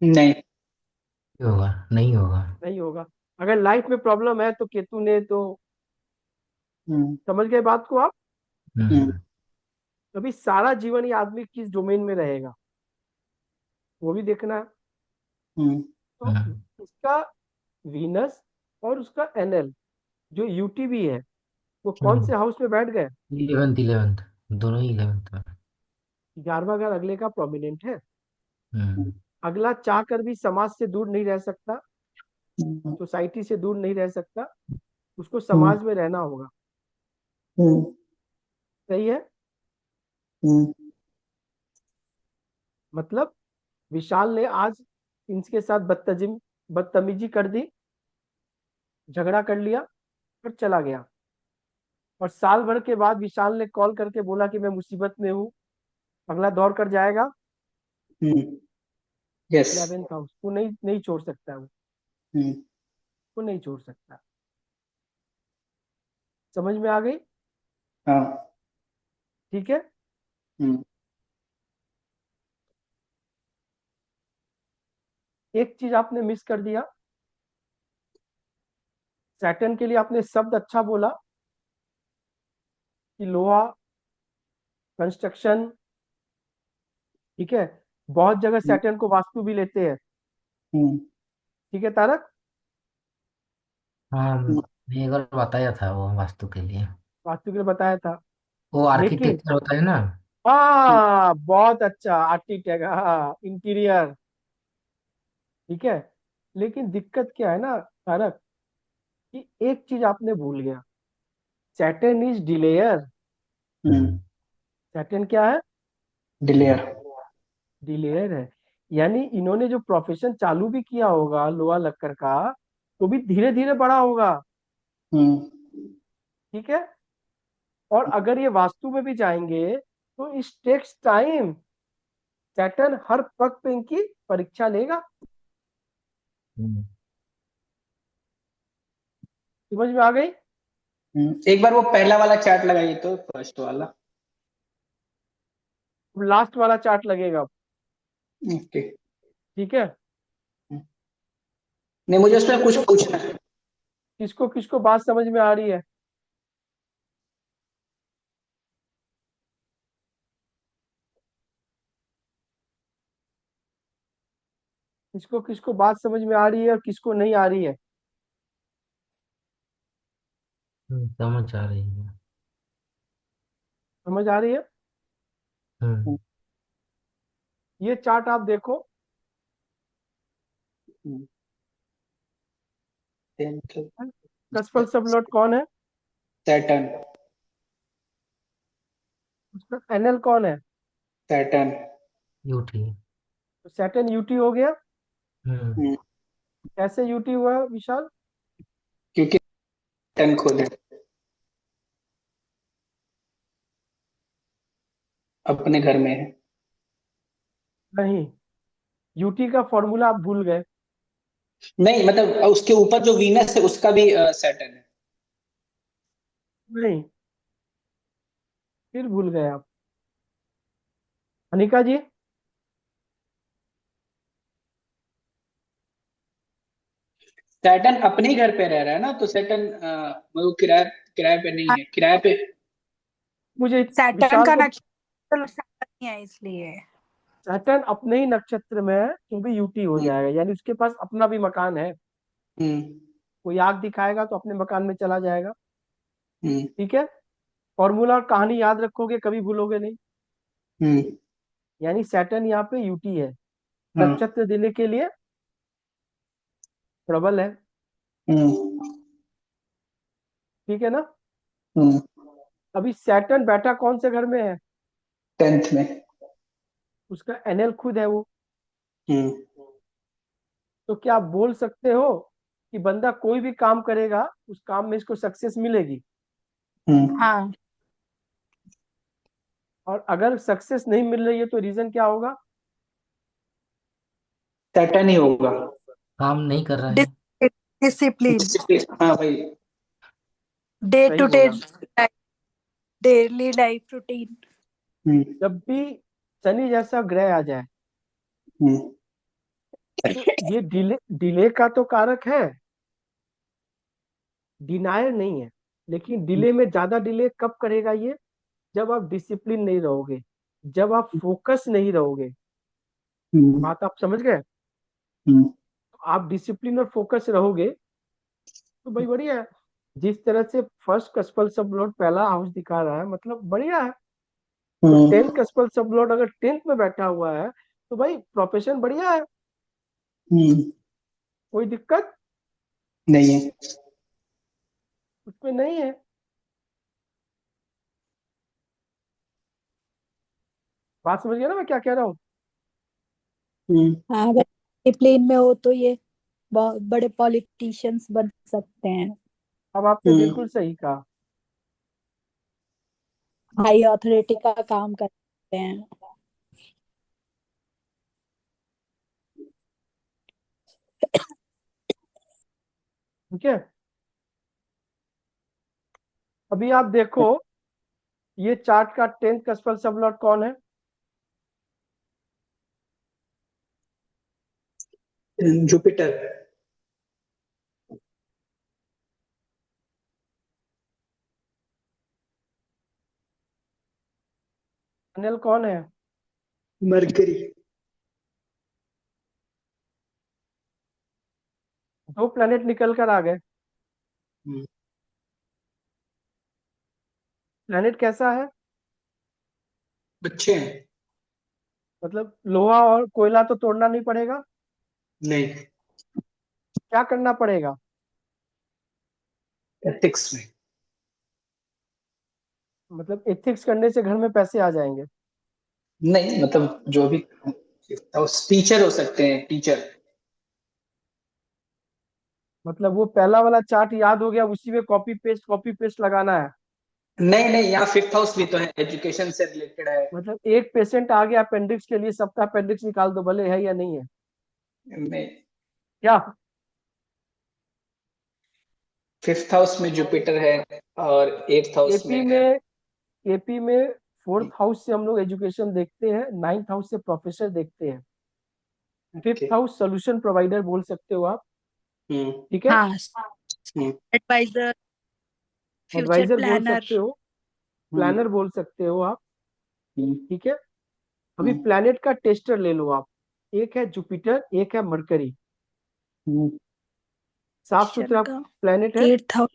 नहीं। नहीं होगा, नहीं होगा। नहीं होगा। अगर लाइफ में प्रॉब्लम है तो केतु ने तो, हम्म। समझ गए बात को आप? हम्म। हम्म अभी सारा जीवन ये आदमी किस डोमेन में रहेगा वो भी देखना है। हम्म। तो हम्म। इसका वीनस और उसका एनएल जो यूटीबी है, वो कौन से हाउस में बैठ गए? 11th 11th, दोनों ही 11th में। 11वां घर अगले का प्रोमिनेंट है। हम्म अगला चाह कर भी समाज से दूर नहीं रह सकता, हम्म। सोसाइटी से दूर नहीं रह सकता, उसको हम्म। समाज में रहना होगा। हम्म। सही है? हम्म। मतलब विशाल ने आज इनके साथ बदतमीजी कर दी, झगड़ा कर लिया और चला गया। और साल भर के बाद विशाल ने कॉल करके बोला कि मैं मुसीबत में हूँ। अगला दौर कर जाएगा यस। 11th हाउस को, नहीं नहीं छोड़ सकता है वो। हम्म। वो नहीं छोड़ सकता। समझ में आ गई? हाँ। ठीक है। हम्म। एक चीज आपने मिस कर दिया, सैटर्न के लिए आपने शब्द अच्छा बोला कि लोहा, कंस्ट्रक्शन। ठीक है। बहुत जगह हम्म। सैटर्न को वास्तु भी लेते हैं। हम्म। ठीक है तारक? हाँ, मैंने एक बार बताया था वो वास्तु के लिए। वास्तु के लिए बताया था। वो लेकिन आर्किटेक्चर होता है ना। हाँ, बहुत अच्छा, आर्किटेक्ट, हाँ, इंटीरियर। ठीक है। लेकिन दिक्कत क्या है ना तारक, कि एक चीज आपने भूल गया। Saturn is delayer. हम्म। सैटर्न क्या है? डिलेयर। डिलेयर है। यानी इन्होंने जो प्रोफेशन चालू भी किया होगा लोहा लक्कड़ का, तो भी धीरे धीरे बड़ा होगा। हम्म। ठीक है। और अगर ये वास्तु में भी जाएंगे तो इट टेक्स टाइम। सैटर्न हर पग पे इनकी परीक्षा लेगा। हम्म। समझ में आ गई? एक बार वो पहला वाला चार्ट लगाइए तो, फर्स्ट वाला। लास्ट वाला चार्ट लगेगा अब। ओके। ठीक है। नहीं, मुझे किसको उसमें कुछ किसको पूछना है। किसको किसको बात समझ में आ रही है? किसको किसको बात समझ में आ रही है और किसको नहीं आ रही है? समझ आ रही है। समझ आ रही है? हम्म। ये चार्ट आप देखो। कसफल सब लॉट कौन है? सैटर्न। उसका एनएल कौन है? सैटर्न। यूटी। तो सैटर्न यूटी हो गया। हम्म। कैसे यूटी हुआ विशाल? क्योंकि सैटर्न खोले अपने घर में है। नहीं, यूटी का फॉर्मूला आप भूल गए। नहीं, मतलब उसके ऊपर जो वीनस है उसका भी सैटर्न है। नहीं, फिर भूल गए आप। अनिका जी, सैटर्न अपने ही घर पे रह रहा है ना, तो सैटर्न मतलब किराए किराए पे नहीं हाँ, है, किराए पे। मुझे सैटर्न विशाल का को, नक्षत्र सैटर्न ही है इसलिए। सैटर्न अपने ही नक्षत्र में है तो भी यूटी हो हम्म। जाएगा, यानी उसके पास अपना भी मकान है। हम्म। कोई आग दिखाएगा तो अपने मकान में चला जाएगा। हम्म। ठीक है। फॉर्मूला और कहानी याद रखोगे, कभी भूलोगे नहीं। हम्म। यानी सैटर्न यहाँ पे यूटी है। हाँ। नक्षत्र देने के लिए प्रबल है। हम्म। ठीक है ना? हम्म। अभी सैटर्न बैठा कौन से घर में है? 10th में। उसका एनएल खुद है वो। हम्म। तो क्या आप बोल सकते हो कि बंदा कोई भी काम करेगा उस काम में इसको सक्सेस मिलेगी? हम्म। हाँ, और अगर सक्सेस नहीं मिल रही है तो रीजन क्या होगा? सैटर्न ही होगा। काम नहीं कर रहा है। डिसिप्लिन, हाँ भाई। डे सही टू डे, बोला। Daily life routine. हम्म। जब भी शनि जैसा ग्रह आ जाए हम्म। तो ये डिले डिले का तो कारक है, डिनायर नहीं है। लेकिन डिले में ज्यादा डिले कब करेगा ये? जब आप डिसिप्लिन नहीं रहोगे, जब आप फोकस नहीं रहोगे। हम्म। बात आप समझ गए? हम्म। आप डिसिप्लिन और फोकस रहोगे तो भाई बढ़िया है। जिस तरह से फर्स्ट कस्पल सब लॉर्ड पहला हाउस दिखा रहा है, मतलब बढ़िया है। तो टेंथ हम्म। कस्पल सब लॉर्ड अगर टेंथ में बैठा हुआ है तो भाई प्रोफेशन बढ़िया है। हम्म। कोई दिक्कत नहीं है। उसमें नहीं है। बात समझ गया ना मैं क्या कह रहा हूँ? हम्म। हाँ, अगर डिसिप्लिन में हो तो ये बहुत बड़े पॉलिटिशियंस बन सकते हैं। अब आपने हम्म। बिल्कुल सही कहा। हाई अथॉरिटी का काम करते हैं। ठीक है। अभी आप देखो, ये चार्ट का टेंथ कस्पल सब लॉर्ड कौन है? जुपिटर। अनिल कौन है? मरकरी। दो प्लेनेट निकल कर आ गए। हम्म, प्लेनेट कैसा है? अच्छे हैं। मतलब लोहा और कोयला तो तोड़ना नहीं पड़ेगा। नहीं, क्या करना पड़ेगा? एथिक्स में। मतलब एथिक्स करने से घर में पैसे आ जाएंगे। नहीं मतलब जो भी टीचर हो सकते हैं, टीचर। मतलब वो पहला वाला चार्ट याद हो गया, उसी में कॉपी पेस्ट लगाना है। नहीं नहीं, यहाँ फिफ्थ हाउस भी तो है, एजुकेशन से रिलेटेड है। मतलब एक पेशेंट आ गया अपेंडिक्स के लिए, सबका अपेंडिक्स निकाल दो, भले है या नहीं है। नहीं, क्या? फिफ्थ हाउस में जुपिटर है और एट्थ हाउस एपी में है। में एपी में फोर्थ हाउस से हम लोग एजुकेशन देखते हैं, नाइन्थ हाउस से प्रोफेसर देखते हैं, okay. Fifth house solution provider बोल सकते हो आप। हम्म। ठीक है। हाँ, हम्म। एडवाइजर, फ्यूचर एडवाइजर बोल प्लानर। सकते हो, हम्म। प्लानर बोल सकते हो आप। हम्म। ठीक है। अभी हम्म। प्लैनेट का टेस्टर ले लो आप। एक है जुपिटर, एक है मरकरी। हम्म। साफ सुथरा का प्लैनेट है। 8,000।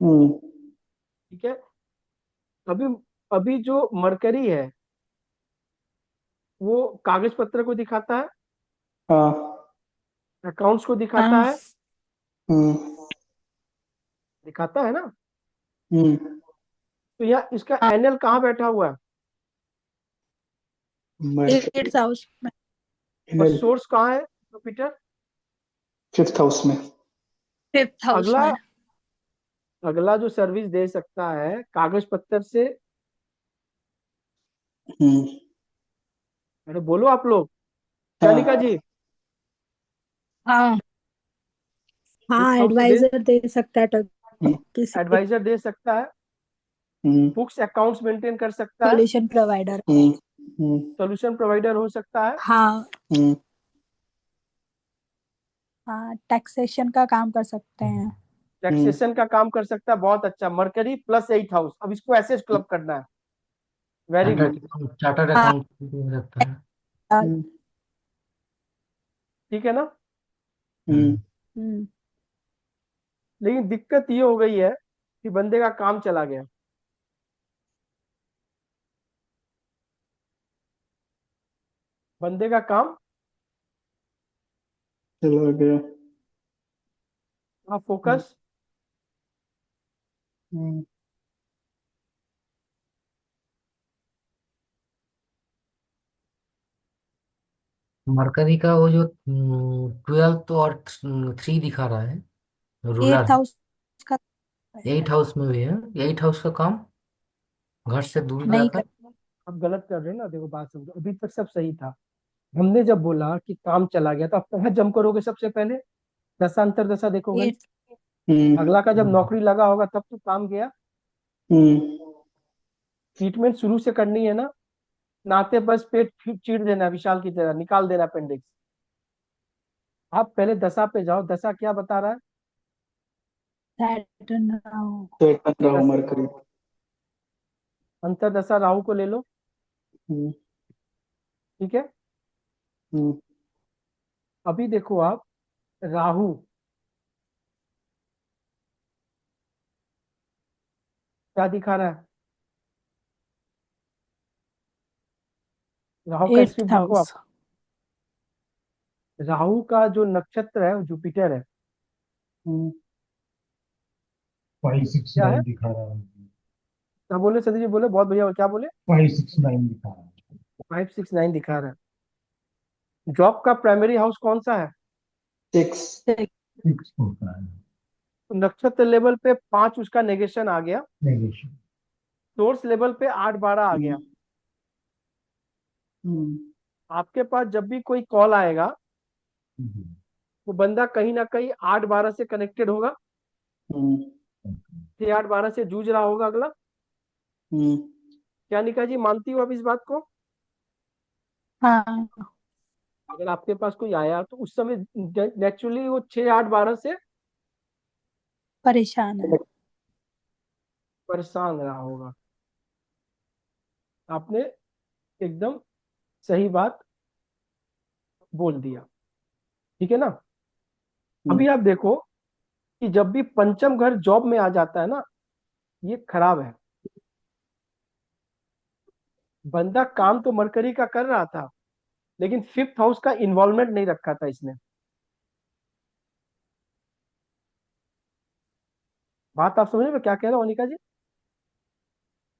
हम्म। ठीक है। अभी अभी जो मरकरी है वो कागज पत्र को दिखाता है, हाँ। अकाउंट्स को दिखाता हाँ, है। हम्म। दिखाता है ना? हम्म। तो यहाँ इसका हाँ, एनएल कहाँ बैठा हुआ है? मरकरी। 8,000 में, और इनल सोर्स कहाँ है जुपिटर? फिफ्थ हाउस में। 5th हाउस अगला में। अगला जो सर्विस दे सकता है कागज पत्तर से, हम्म। अरे बोलो आप लोग, जानिका हाँ। जी। हाँ, हाँ, फिफ्थ हाउस से दे, एडवाइजर दे सकता है तो हम्म। किसी एडवाइजर दे सकता है, हम्म। बुक्स अकाउंट्स मेंटेन कर सकता है, सॉल्यूशन प्रोवाइडर। हम्म। हम्म। सॉल्यूशन प्रोवाइडर हो सकता है। हाँ, हम्म। हाँ, टैक्सेशन का काम कर सकते हैं। हम्म। टैक्सेशन का काम कर सकता है, बहुत अच्छा। मरकरी प्लस एट हाउस, अब इसको ऐसे क्लब करना है। Very good. चार्टर्ड हाँ, अकाउंट हो सकता है। हम्म। ठीक है ना? हम्म। हम्म, लेकिन दिक्कत ये हो गई है कि बंदे का काम चला गया। बंदे का काम चलो गया। फोकस। हम्म। मरकरी का वो जो 12th और 3 दिखा रहा है, रूलर 8th हाउस का 8 हाउस में भी है। 8 हाउस का काम घर से दूर नहीं कर। जाकर। अब गलत कर रहे हैं ना, देखो बात समझो, अभी तक सब सही था। हमने जब बोला कि काम चला गया तो आप कहाँ जंप करोगे सबसे पहले? दशांतर दशा देखोगे ना। 8। हम्म। अगला का जब नौकरी लगा होगा तब तो काम गया। हम्म। ट्रीटमेंट शुरू से करनी है ना। नाते बस पेट चीर देना, विशाल की तरह निकाल देना अपेंडिक्स। आप पहले दशा पे जाओ, दशा क्या बता रहा है? सैटर्न राहु। तो एक 15 दस, उम्र करीब। अंतरदशा राहु को ले लो। हम्म। ठीक है। हम्म। अभी देखो आप, राहु क्या दिखा रहा है? राहु का स्क्रिप्ट एट्थ देखो आप। हाउस राहु का जो नक्षत्र है वो जुपिटर है। हम्म। क्या है? 569 दिखा रहा है। क्या बोले सतीश जी? बोले बहुत बढ़िया, और क्या बोले? 569 दिखा रहा है। 569 दिखा रहा है। जॉब का प्राइमरी हाउस कौन सा है? 6। 6 होता है। तो नक्षत्र लेवल पे 5 उसका नेगेशन आ गया। नेगेशन। सोर्स लेवल पे 8 12 आ गया। हम्म। आपके पास जब भी कोई कॉल आएगा हम्म। वो बंदा कहीं ना कहीं 8 12 से कनेक्टेड होगा। हम्म। 6 8 12 से जूझ रहा होगा अगला। हम्म। क्या निका जी, मानती हो आप इस बात को? हाँ, अगर आपके पास कोई आया तो उस समय नेचुरली वो 6 8 12 से परेशान है। परेशान रहा होगा। आपने एकदम सही बात बोल दिया। ठीक है ना? अभी आप देखो कि जब भी पंचम घर जॉब में आ जाता है ना, ये खराब है। बंदा काम तो मरकरी का कर रहा था, लेकिन फिफ्थ हाउस का इन्वॉल्वमेंट नहीं रखा था इसने। बात आप समझ में क्या कह रहा हूँ अनिका जी?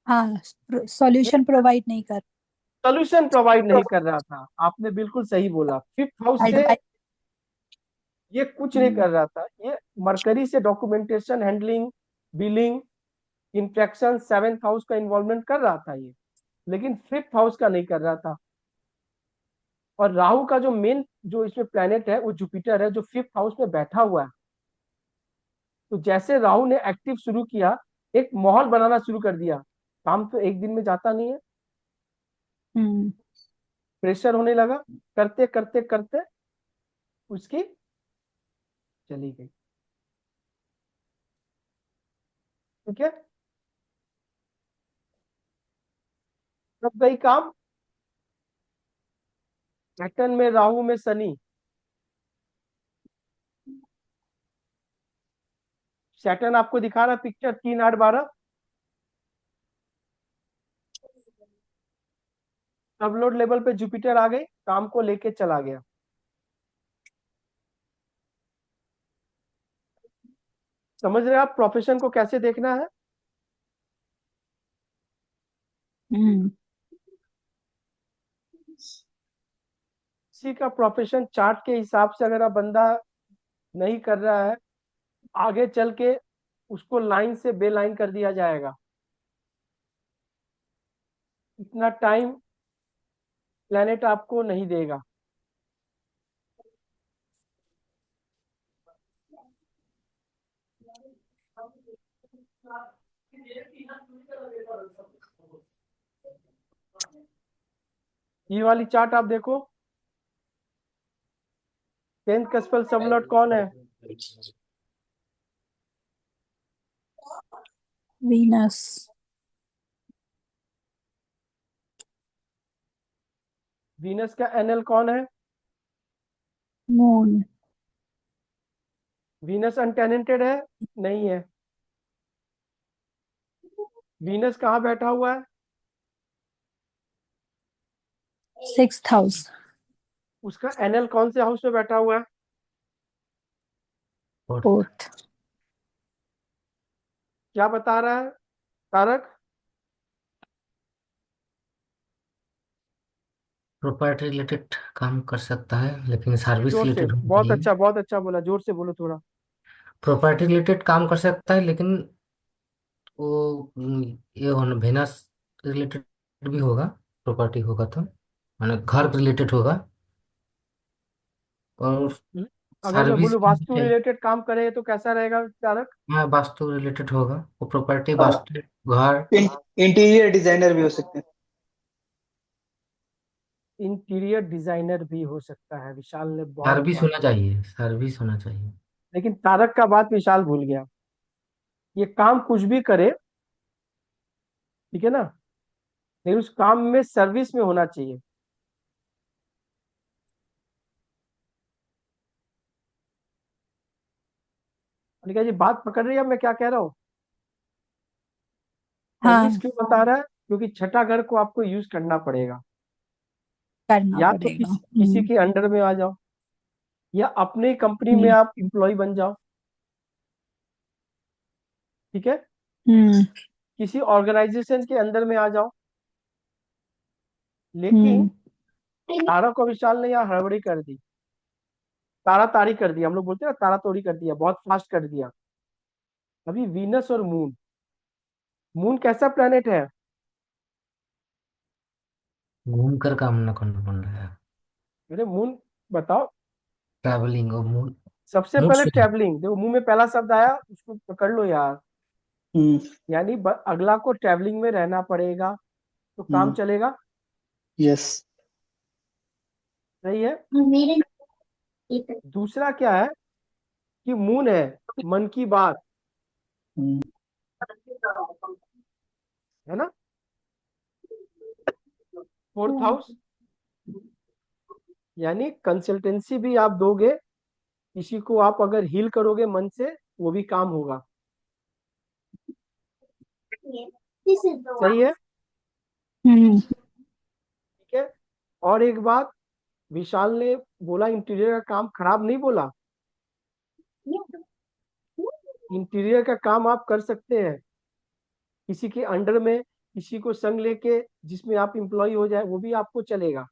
हाँ, सॉल्यूशन प्रोवाइड नहीं कर। सोल्यूशन प्रोवाइड नहीं कर रहा था, आपने बिल्कुल सही बोला। फिफ्थ हाउस से एडवाइस। ये कुछ नहीं कर रहा था, ये मरकरी से documentation, handling, billing, interaction, seventh house का इन्वॉल्वमेंट कर रहा था ये, लेकिन फिफ्थ हाउस का नहीं कर रहा था। और राहु का जो मेन जो इसमें प्लेनेट है वो जुपिटर है, जो फिफ्थ हाउस में बैठा हुआ है। तो जैसे राहु ने एक्टिव शुरू किया, एक माहौल बनाना शुरू कर दिया। काम तो एक दिन में जाता नहीं है, हम्म। प्रेशर होने लगा, करते करते करते उसकी चली गई। ठीक है, कब गई काम? सैटर्न में राहु में शनि। सैटर्न आपको दिखा रहा पिक्चर 3 8 12। सब लोड लेवल पे जुपिटर आ गई, काम को लेके चला गया। समझ रहे हैं आप प्रोफेशन को कैसे देखना है? हम्म। किसी का प्रोफेशन चार्ट के हिसाब से अगर आप बंदा नहीं कर रहा है, आगे चल के उसको लाइन से बेलाइन कर दिया जाएगा। इतना टाइम प्लेनेट आपको नहीं देगा। ये वाली चार्ट आप देखो, 10th का स्पेल सबलॉट कौन है? वीनस। वीनस का एनएल कौन है? मून। वीनस अनटेनेंटेड है? नहीं है। वीनस कहाँ बैठा हुआ है? Sixth house. उसका एनएल कौन से हाउस में बैठा हुआ है? फोर्थ। क्या बता रहा है तारक? प्रॉपर्टी रिलेटेड काम कर सकता है, लेकिन सर्विस जोर से, रिलेटेड होना चाहिए। बहुत अच्छा बोला, जोर से बोलो थोड़ा। प्रॉपर्टी रिलेटेड काम कर सकता है, लेकिन वो ये होना वेनस रिलेटेड भी होगा। प्रॉपर्टी होगा तो माने घर रिलेटेड होगा। और अगर मैं सर्विस बोलूं वास्तु रिलेटेड काम करे तो कैसा रहेगा तारक? हाँ, वास्तु रिलेटेड होगा। वो प्रॉपर्टी, हाँ, वास्तु, घर। इंटीरियर डिजाइनर भी हो सकते हैं। इंटीरियर डिजाइनर भी हो सकता है, विशाल ने बहुत सर्विस बात होना बोली। चाहिए, सर्विस होना चाहिए। लेकिन तारक का बात विशाल भूल गया। ये काम कुछ भी करे, ठीक है ना, लेकिन उस काम में सर्विस में होना चाहिए। अनिका जी बात पकड़ रही है मैं क्या कह रहा हूँ? सर्विस हाँ, क्यों बता रहा है? क्योंकि छठा घर को आपको यूज करना पड़ेगा। करना या तो पड़ेगा। किसी के अंडर में आ जाओ, या अपने कंपनी में हम्म। आप एम्प्लॉय बन जाओ। ठीक है, हम्म। किसी ऑर्गेनाइजेशन के अंदर में आ जाओ। लेकिन हम्म। तारा को विशाल ने यहाँ हड़बड़ी कर दी, तारा तारी कर दिया। हम लोग बोलते हैं ना, तारा तोड़ी कर दिया, बहुत फास्ट कर दिया। अभी वीनस और मून, मून कैसा प्लेनेट है? घूम कर काम न करना पड़ रहा है। मेरे मून बताओ। ट्रैवलिंग और मूड। सबसे मूड पहले स्विंग। ट्रैवलिंग, देखो मुंह में पहला शब्द आया उसको पकड़ लो यार। हम्म। यानी अगला को ट्रैवलिंग में रहना पड़ेगा तो काम हम्म। चलेगा। यस। सही है। दूसरा क्या है कि मून है मन की बात, हम्म। है ना। फोर्थ हाउस, यानी कंसल्टेंसी भी आप दोगे किसी को आप अगर हील करोगे मन से, वो भी काम होगा। सही है? ठीक है। और एक बात, विशाल ने बोला इंटीरियर का काम खराब नहीं बोला। इंटीरियर का काम आप कर सकते हैं, किसी के अंडर में, किसी को संग लेके, जिसमें आप एम्प्लॉय हो जाए, वो भी आपको चलेगा।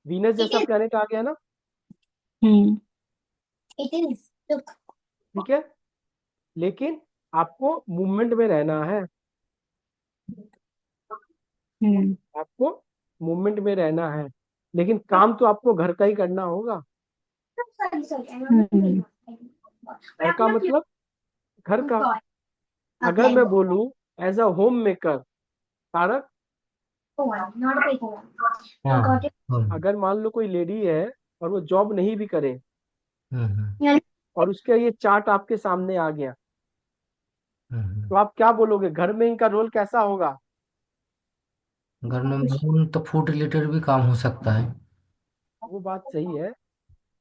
वीनस जैसा प्लेनेट आ गया ना। ठीक है, लेकिन आपको मूवमेंट में रहना है। आपको मूवमेंट में रहना है, लेकिन काम तो आपको घर का ही करना होगा। घर का मतलब घर का। अगर मैं बोलूं एज अ होम मेकर, तारक, हाँ हाँ अगर मान लो कोई लेडी है और वो जॉब नहीं भी करे, हम्म, और उसका ये चार्ट आपके सामने आ गया, तो आप क्या बोलोगे, घर में इनका रोल कैसा होगा? घर में मून तो फूड रिलेटेड भी काम हो सकता है। वो बात सही है।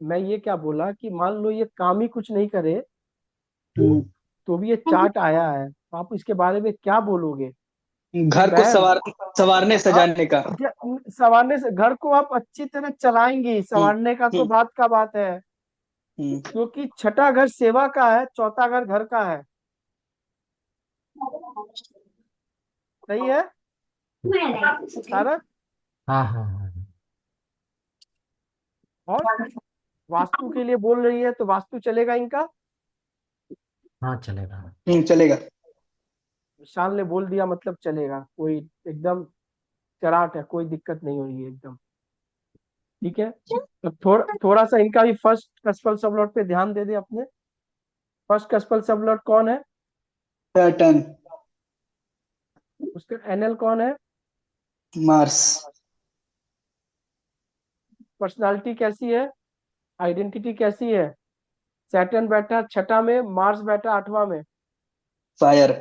मैं ये क्या बोला कि मान लो ये काम ही कुछ नहीं करे, तो भी ये चार्ट आया है, तो आप इसके बारे में क्या बोलोगे कि घर को मैम, सवारने आप सजाने का। संवारने से घर को आप अच्छी तरह चलाएंगी, हम्म संवारने का तो हम्म बात का बात है। हम्म क्योंकि छठा घर सेवा का है, चौथा घर घर का है। सही है तारक? हाँ हाँ हाँ और वास्तु के लिए बोल रही है, तो वास्तु चलेगा इनका। हाँ चलेगा। चलेगा। विशाल ने बोल दिया मतलब चलेगा, कोई एकदम चराट है, कोई दिक्कत नहीं हो रही है एकदम। ठीक है, तो थोड़ा सा इनका भी फर्स्ट कस्पल सबलॉट पे ध्यान दे दे अपने। फर्स्ट कस्पल सबलॉट कौन है? सैटर्न। उसका एनएल कौन है? मार्स। पर्सनालिटी कैसी है? आइडेंटिटी कैसी है? सैटर्न बैठा छठा में, मार्स बैठा आठवां में, फायर।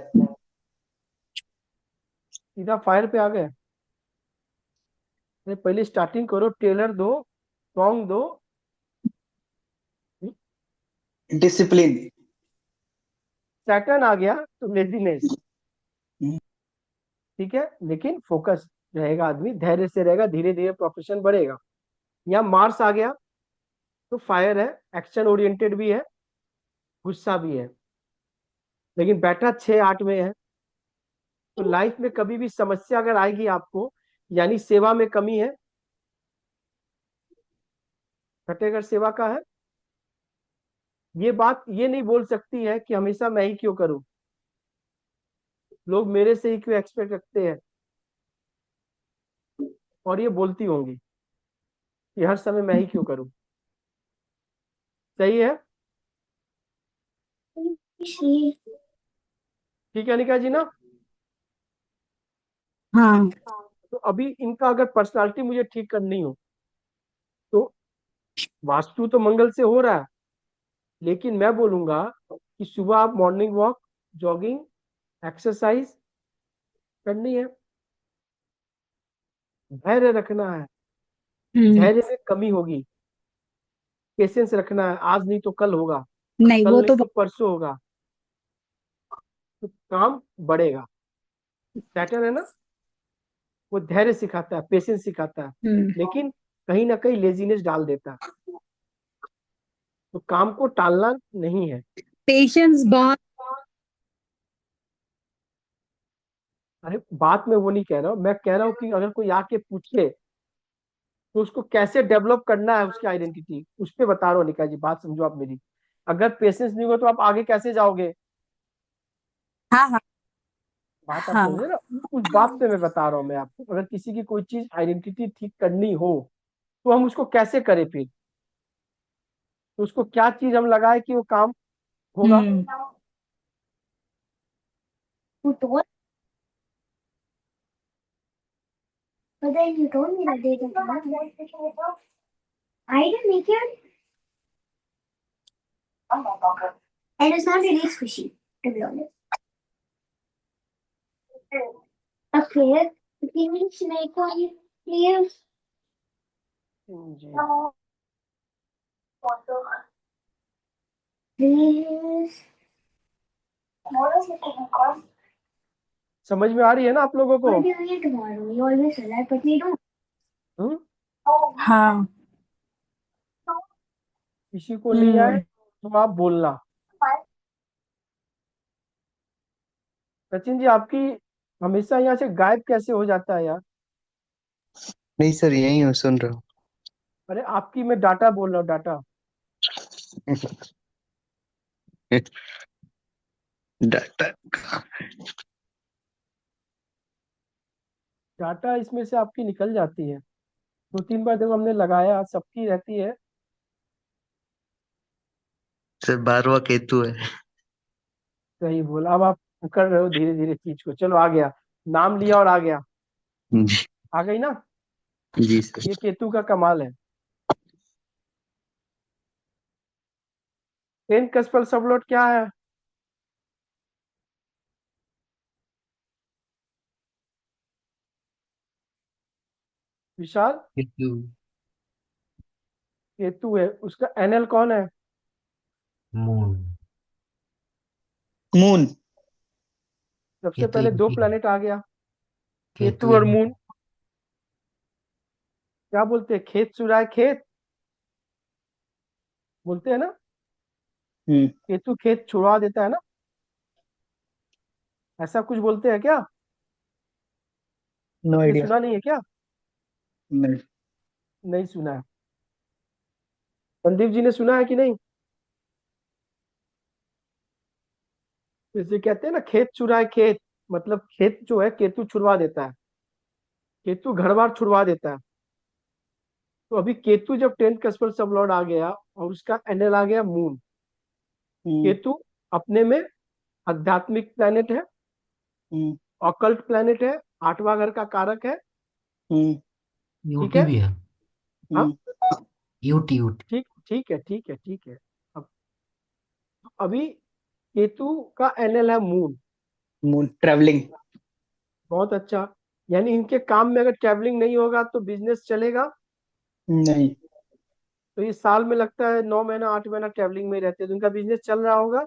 सीधा फायर पे आ गए। अरे पहले स्टार्टिंग करो, टेलर दो, सॉन्ग दो। डिसिप्लिन। सैटर्न आ गया तो लेजीनेस। ठीक है, लेकिन फोकस रहेगा, आदमी धैर्य से रहेगा, धीरे धीरे प्रोफेशन बढ़ेगा। यहाँ मार्स आ गया तो फायर है, एक्शन ओरिएंटेड भी है, गुस्सा भी है, लेकिन बैठा 6-8 में है। तो लाइफ में कभी भी समस्या अगर आएगी आपको, यानी सेवा में कमी है। छठे घर सेवा का है। ये बात ये नहीं बोल सकती है कि हमेशा मैं ही क्यों करूं, लोग मेरे से ही क्यों एक्सपेक्ट रखते हैं, और ये बोलती होंगी कि हर समय मैं ही क्यों करूं। सही है? ठीक है अनिका जी ना। हाँ। तो अभी इनका अगर पर्सनालिटी मुझे ठीक करनी हो, तो वास्तु तो मंगल से हो रहा है, लेकिन मैं बोलूंगा कि सुबह आप मॉर्निंग वॉक, जॉगिंग, एक्सरसाइज करनी है। धैर्य रखना है, धैर्य में कमी होगी। पेशेंस रखना है, आज नहीं तो कल होगा, नहीं, कल वो नहीं तो तो परसों होगा, तो काम बढ़ेगा। सैटर्न है ना, वो धैर्य सिखाता है, पेशेंस सिखाता है, लेकिन कहीं ना कहीं लेजीनेस डाल देता है। तो काम को टालना नहीं है। पेशेंस बहुत। अरे बात मैं वो नहीं कह रहा हूँ, मैं कह रहा हूँ कि अगर कोई आके पूछे तो उसको कैसे डेवलप करना है, उसकी आइडेंटिटी, उस पर बता रहा हूँ निका जी, बात समझो आप मेरी। अगर पेशेंस नहीं होगा तो आप आगे कैसे जाओगे? हाँ हाँ बात आप समझे हाँ। ना, उस बात पे मैं बता रहा हूँ मैं आपको। अगर किसी की कोई चीज आइडेंटिटी ठीक करनी हो, तो हम उसको कैसे करें फिर? तो उसको क्या चीज हम लगाए कि वो काम होगा? But then you told me that they don't have. I didn't make it. And it's not really squishy, to be honest. Okay. Can you make one, please? जी। समझ में आ रही है ना आप लोगों को? हम्म? हाँ। किसी को नहीं आए तो आप बोलना। सचिन जी, आपकी हमेशा यहाँ से गायब कैसे हो जाता है यार? नहीं सर, यही हूँ, सुन रहा अरे आपकी मैं डाटा बोल रहा हूँ, डाटा। हूँ। डाटा। डाटा इसमें से आपकी निकल जाती है। 2-3 बार देखो हमने लगाया, सबकी रहती है। सर 12वां केतु है। सही बोला। अब आप कर रहे हो धीरे धीरे चीज को। चलो आ गया, नाम लिया और आ गया। जी। आ गई ना? जी सर। ये केतु का कमाल है। 10 कस्पल सबलोट क्या है? विशाल? केतु। केतु है, उसका एनएल कौन है? मून। मून। सबसे केतु पहले दो इनकी है। प्लेनेट आ गया, केतु केतु और इनकी। मून। क्या बोलते हैं? खेत चुराए खेत, बोलते हैं ना? हम्म। केतु खेत छुड़वा देता है ना, ऐसा कुछ बोलते हैं क्या? नो आपने आइडिया। सुना नहीं है क्या? नहीं। नहीं सुना है? संदीप जी ने सुना है कि नहीं? जैसे कहते हैं ना, खेत चुराए खेत, मतलब खेत जो है केतु छुड़वा देता है, केतु घर बार छुड़वा देता है। तो अभी केतु जब 10th कस्पर सब लॉर्ड आ गया और उसका एनएल आ गया मून। हम्म। केतु अपने में आध्यात्मिक प्लेनेट है, हम्म। ऑकल्ट प्लेनेट है, 8वां घर का कारक है। हम्म। ठीक यूटी है? भी है। हाँ, हम्म। UT UT. ठीक ठीक है, ठीक है, ठीक है। अब अभी केतु का एनएल है मून। Moon travelling. बहुत अच्छा। यानी इनके काम में अगर ट्रैवलिंग नहीं होगा तो बिजनेस चलेगा? नहीं। तो ये साल में लगता है 9 महीना 8 महीना ट्रैवलिंग में ही रहते हैं, तो इनका बिजनेस चल रहा होगा।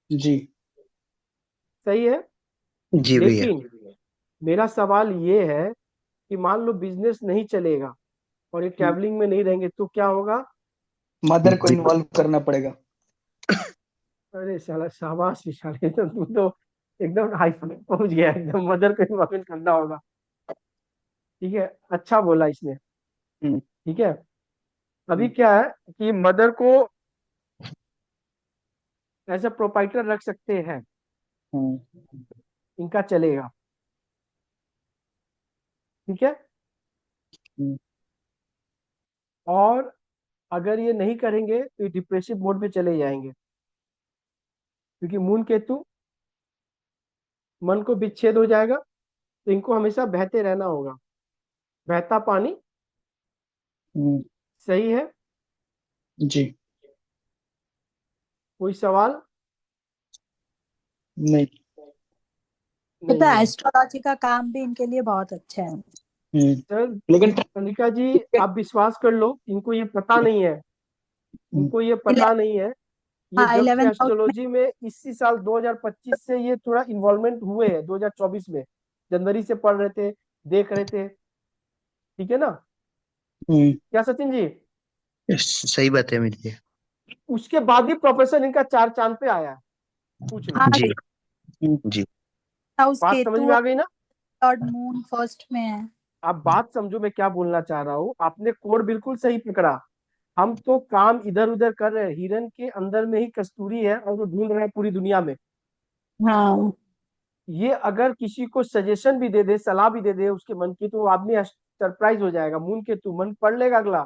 जी। सही है। जी भैया। लेकिन मेरा सवाल ये है कि मान लो बिजनेस नहीं चलेगा और ये ट्रैवलिंग में नहीं रहेंगे तो क्या होगा? मदर को हाँ। इन्वॉल्व करना पड़ेगा। अरे साला शाबाश विशाल, एकदम तू तो एकदम हाई पहुंच गया, एकदम मदर को इन्वॉल्व करना होगा। ठीक है, अच्छा बोला इसने। हम्म। ठीक है। अभी क्या है कि मदर को एज अ प्रोपाइटर रख सकते हैं, हम्म। इनका चलेगा। ठीक है। हम्म। और अगर ये नहीं करेंगे तो ये डिप्रेसिव मोड पे चले जाएंगे, क्योंकि मून केतु मन को विच्छेद हो जाएगा। तो इनको हमेशा बहते रहना होगा, बहता पानी। हम्म। सही है। जी। कोई सवाल? नहीं। ये तो नहीं है? एस्ट्रोलॉजी का काम भी इनके लिए बहुत अच्छा है। हम्म। सर, लेकिन अनिका जी आप विश्वास कर लो, इनको ये पता नहीं है, इनको ये पता नहीं है। ये हाँ, जब से 11th हाउस में। एस्ट्रोलॉजी में इसी साल 2025 से ये थोड़ा इन्वॉल्वमेंट हुए हैं, 2024 में जनवरी से पढ़ रहे थे, देख रहे थे। ठीक है ना? हम्म। क्या सचिन जी? सही बात है मेरी जी। उसके बाद ही प्रोफेसर इनका 4 चांद पे आया है। पूछ लो। हाँ, जी। जी। हाउस बात समझ केतु में और आ गई ना? लॉर्ड मून फर्स्ट में है। आप बात समझो मैं क्या बोलना चाह रहा हूँ। आपने कोड बिल्कुल सही पकड़ा। हम तो काम इधर उधर कर रहे हैं, हिरन के अंदर में ही कस्तूरी है और वो ढूंढ रहा है पूरी दुनिया में। हाँ। ये अगर किसी को सजेशन भी दे दे, सलाह भी दे दे उसके मन की, तो वो आदमी सरप्राइज हो जाएगा। मून के तू मन पढ़ लेगा अगला।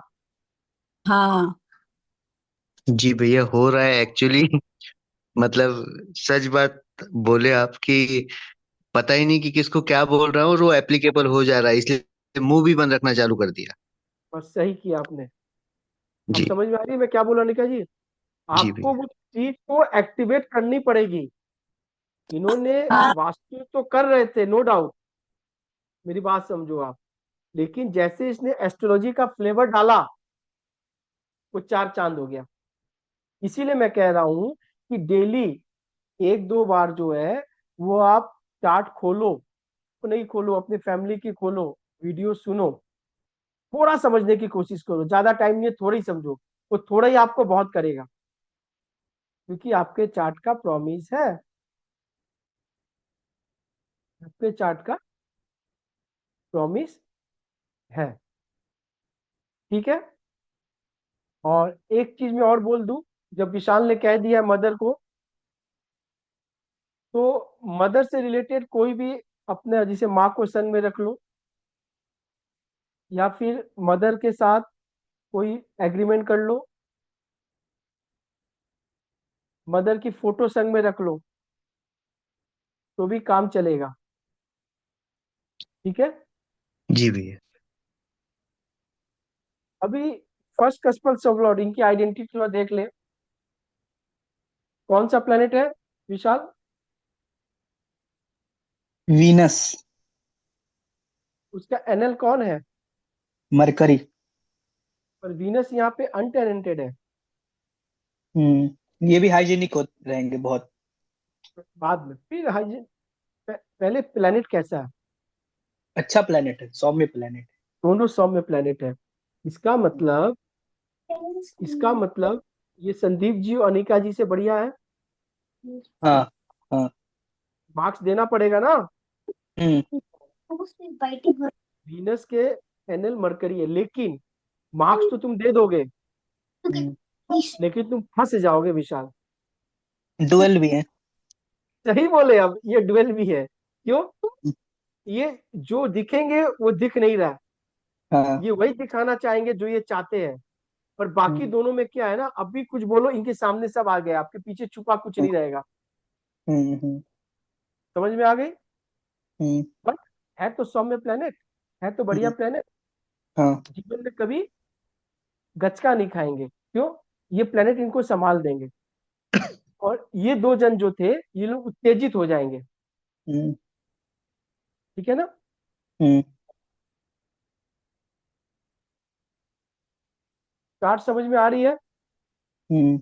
हाँ। जी भैया, हो रहा है एक्चुअली। मतलब सच बात बोले आप कि पता ही नहीं कि किसको क्या बोल रहा हूँ, और वो एप्लीकेबल हो जा रहा है, इसलिए मुंह भी बंद रखना चालू कर दिया। और सही किया आपने। अब जी। समझ में आ रही है मैं क्या बोला निका जी? जी आपको भैया। वो चीज को एक्टिवेट करनी पड़ेगी। इन्होंने हाँ। वास्तु तो कर रहे थे, नो डाउट, मेरी बात समझो आप। लेकिन जैसे इसने एस्ट्रोलॉजी का फ्लेवर डाला, वो 4 चांद हो गया। इसीलिए मैं कह रहा हूं कि डेली एक दो बार जो है वो आप चार्ट खोलो, नहीं खोलो अपनी फैमिली की खोलो, वीडियो सुनो, थोड़ा समझने की कोशिश करो, ज्यादा टाइम नहीं है, थोड़ा ही समझो। वो थोड़ा ही आपको बहुत करेगा, क्योंकि आपके चार्ट का प्रॉमिस है, आपके चार्ट का प्रॉमिस है। ठीक है। और एक चीज मैं और बोल दूं, जब विशाल ने कह दिया मदर को, तो मदर से रिलेटेड कोई भी अपने, जैसे माँ को संग में रख लो, या फिर मदर के साथ कोई एग्रीमेंट कर लो, मदर की फोटो संग में रख लो, तो भी काम चलेगा। ठीक है। जी भैया। अभी फर्स्ट कस्पल सबलॉर्ड, इनकी आइडेंटिटी थोड़ा देख ले। कौन सा प्लेनेट है विशाल? वीनस। उसका एनएल कौन है? मरकरी। और वीनस यहाँ पे अनटेलेंटेड है। ये भी हाइजीनिक हो रहेंगे बहुत। बाद में फिर पहले प्लेनेट कैसा है? अच्छा प्लेनेट है, सौम्य प्लेनेट दोनों सौम्य प्लेनेट है। इसका मतलब, इसका मतलब ये संदीप जी और अनिका जी से बढ़िया है। है। हाँ हाँ। मार्क्स देना पड़ेगा ना। हम्म वीनस के एनएल मरकरी है, लेकिन मार्क्स तो तुम दे दोगे, हम्म। लेकिन तुम फंस जाओगे विशाल। डुअल भी है। सही बोले, अब ये डुएल भी है। क्यों? ये जो दिखेंगे वो दिख नहीं रहा, हाँ। ये वही दिखाना चाहेंगे जो ये चाहते हैं। पर बाकी हम्म दोनों में क्या है ना, अभी कुछ बोलो इनके सामने सब आ गया, आपके पीछे छुपा कुछ नहीं रहेगा। हम्म। समझ में आ गई? हम्म बट है तो सौम्य प्लेनेट, है तो बढ़िया हम्म, प्लेनेट। हाँ। जीवन में कभी गचका नहीं खाएंगे। क्यों? ये प्लेनेट इनको संभाल देंगे। और ये दो जन जो थे, ये लोग उत्तेजित हो जाएंगे। हम्म ठीक है ना? हम्म चार्ट समझ में आ रही है? हम्म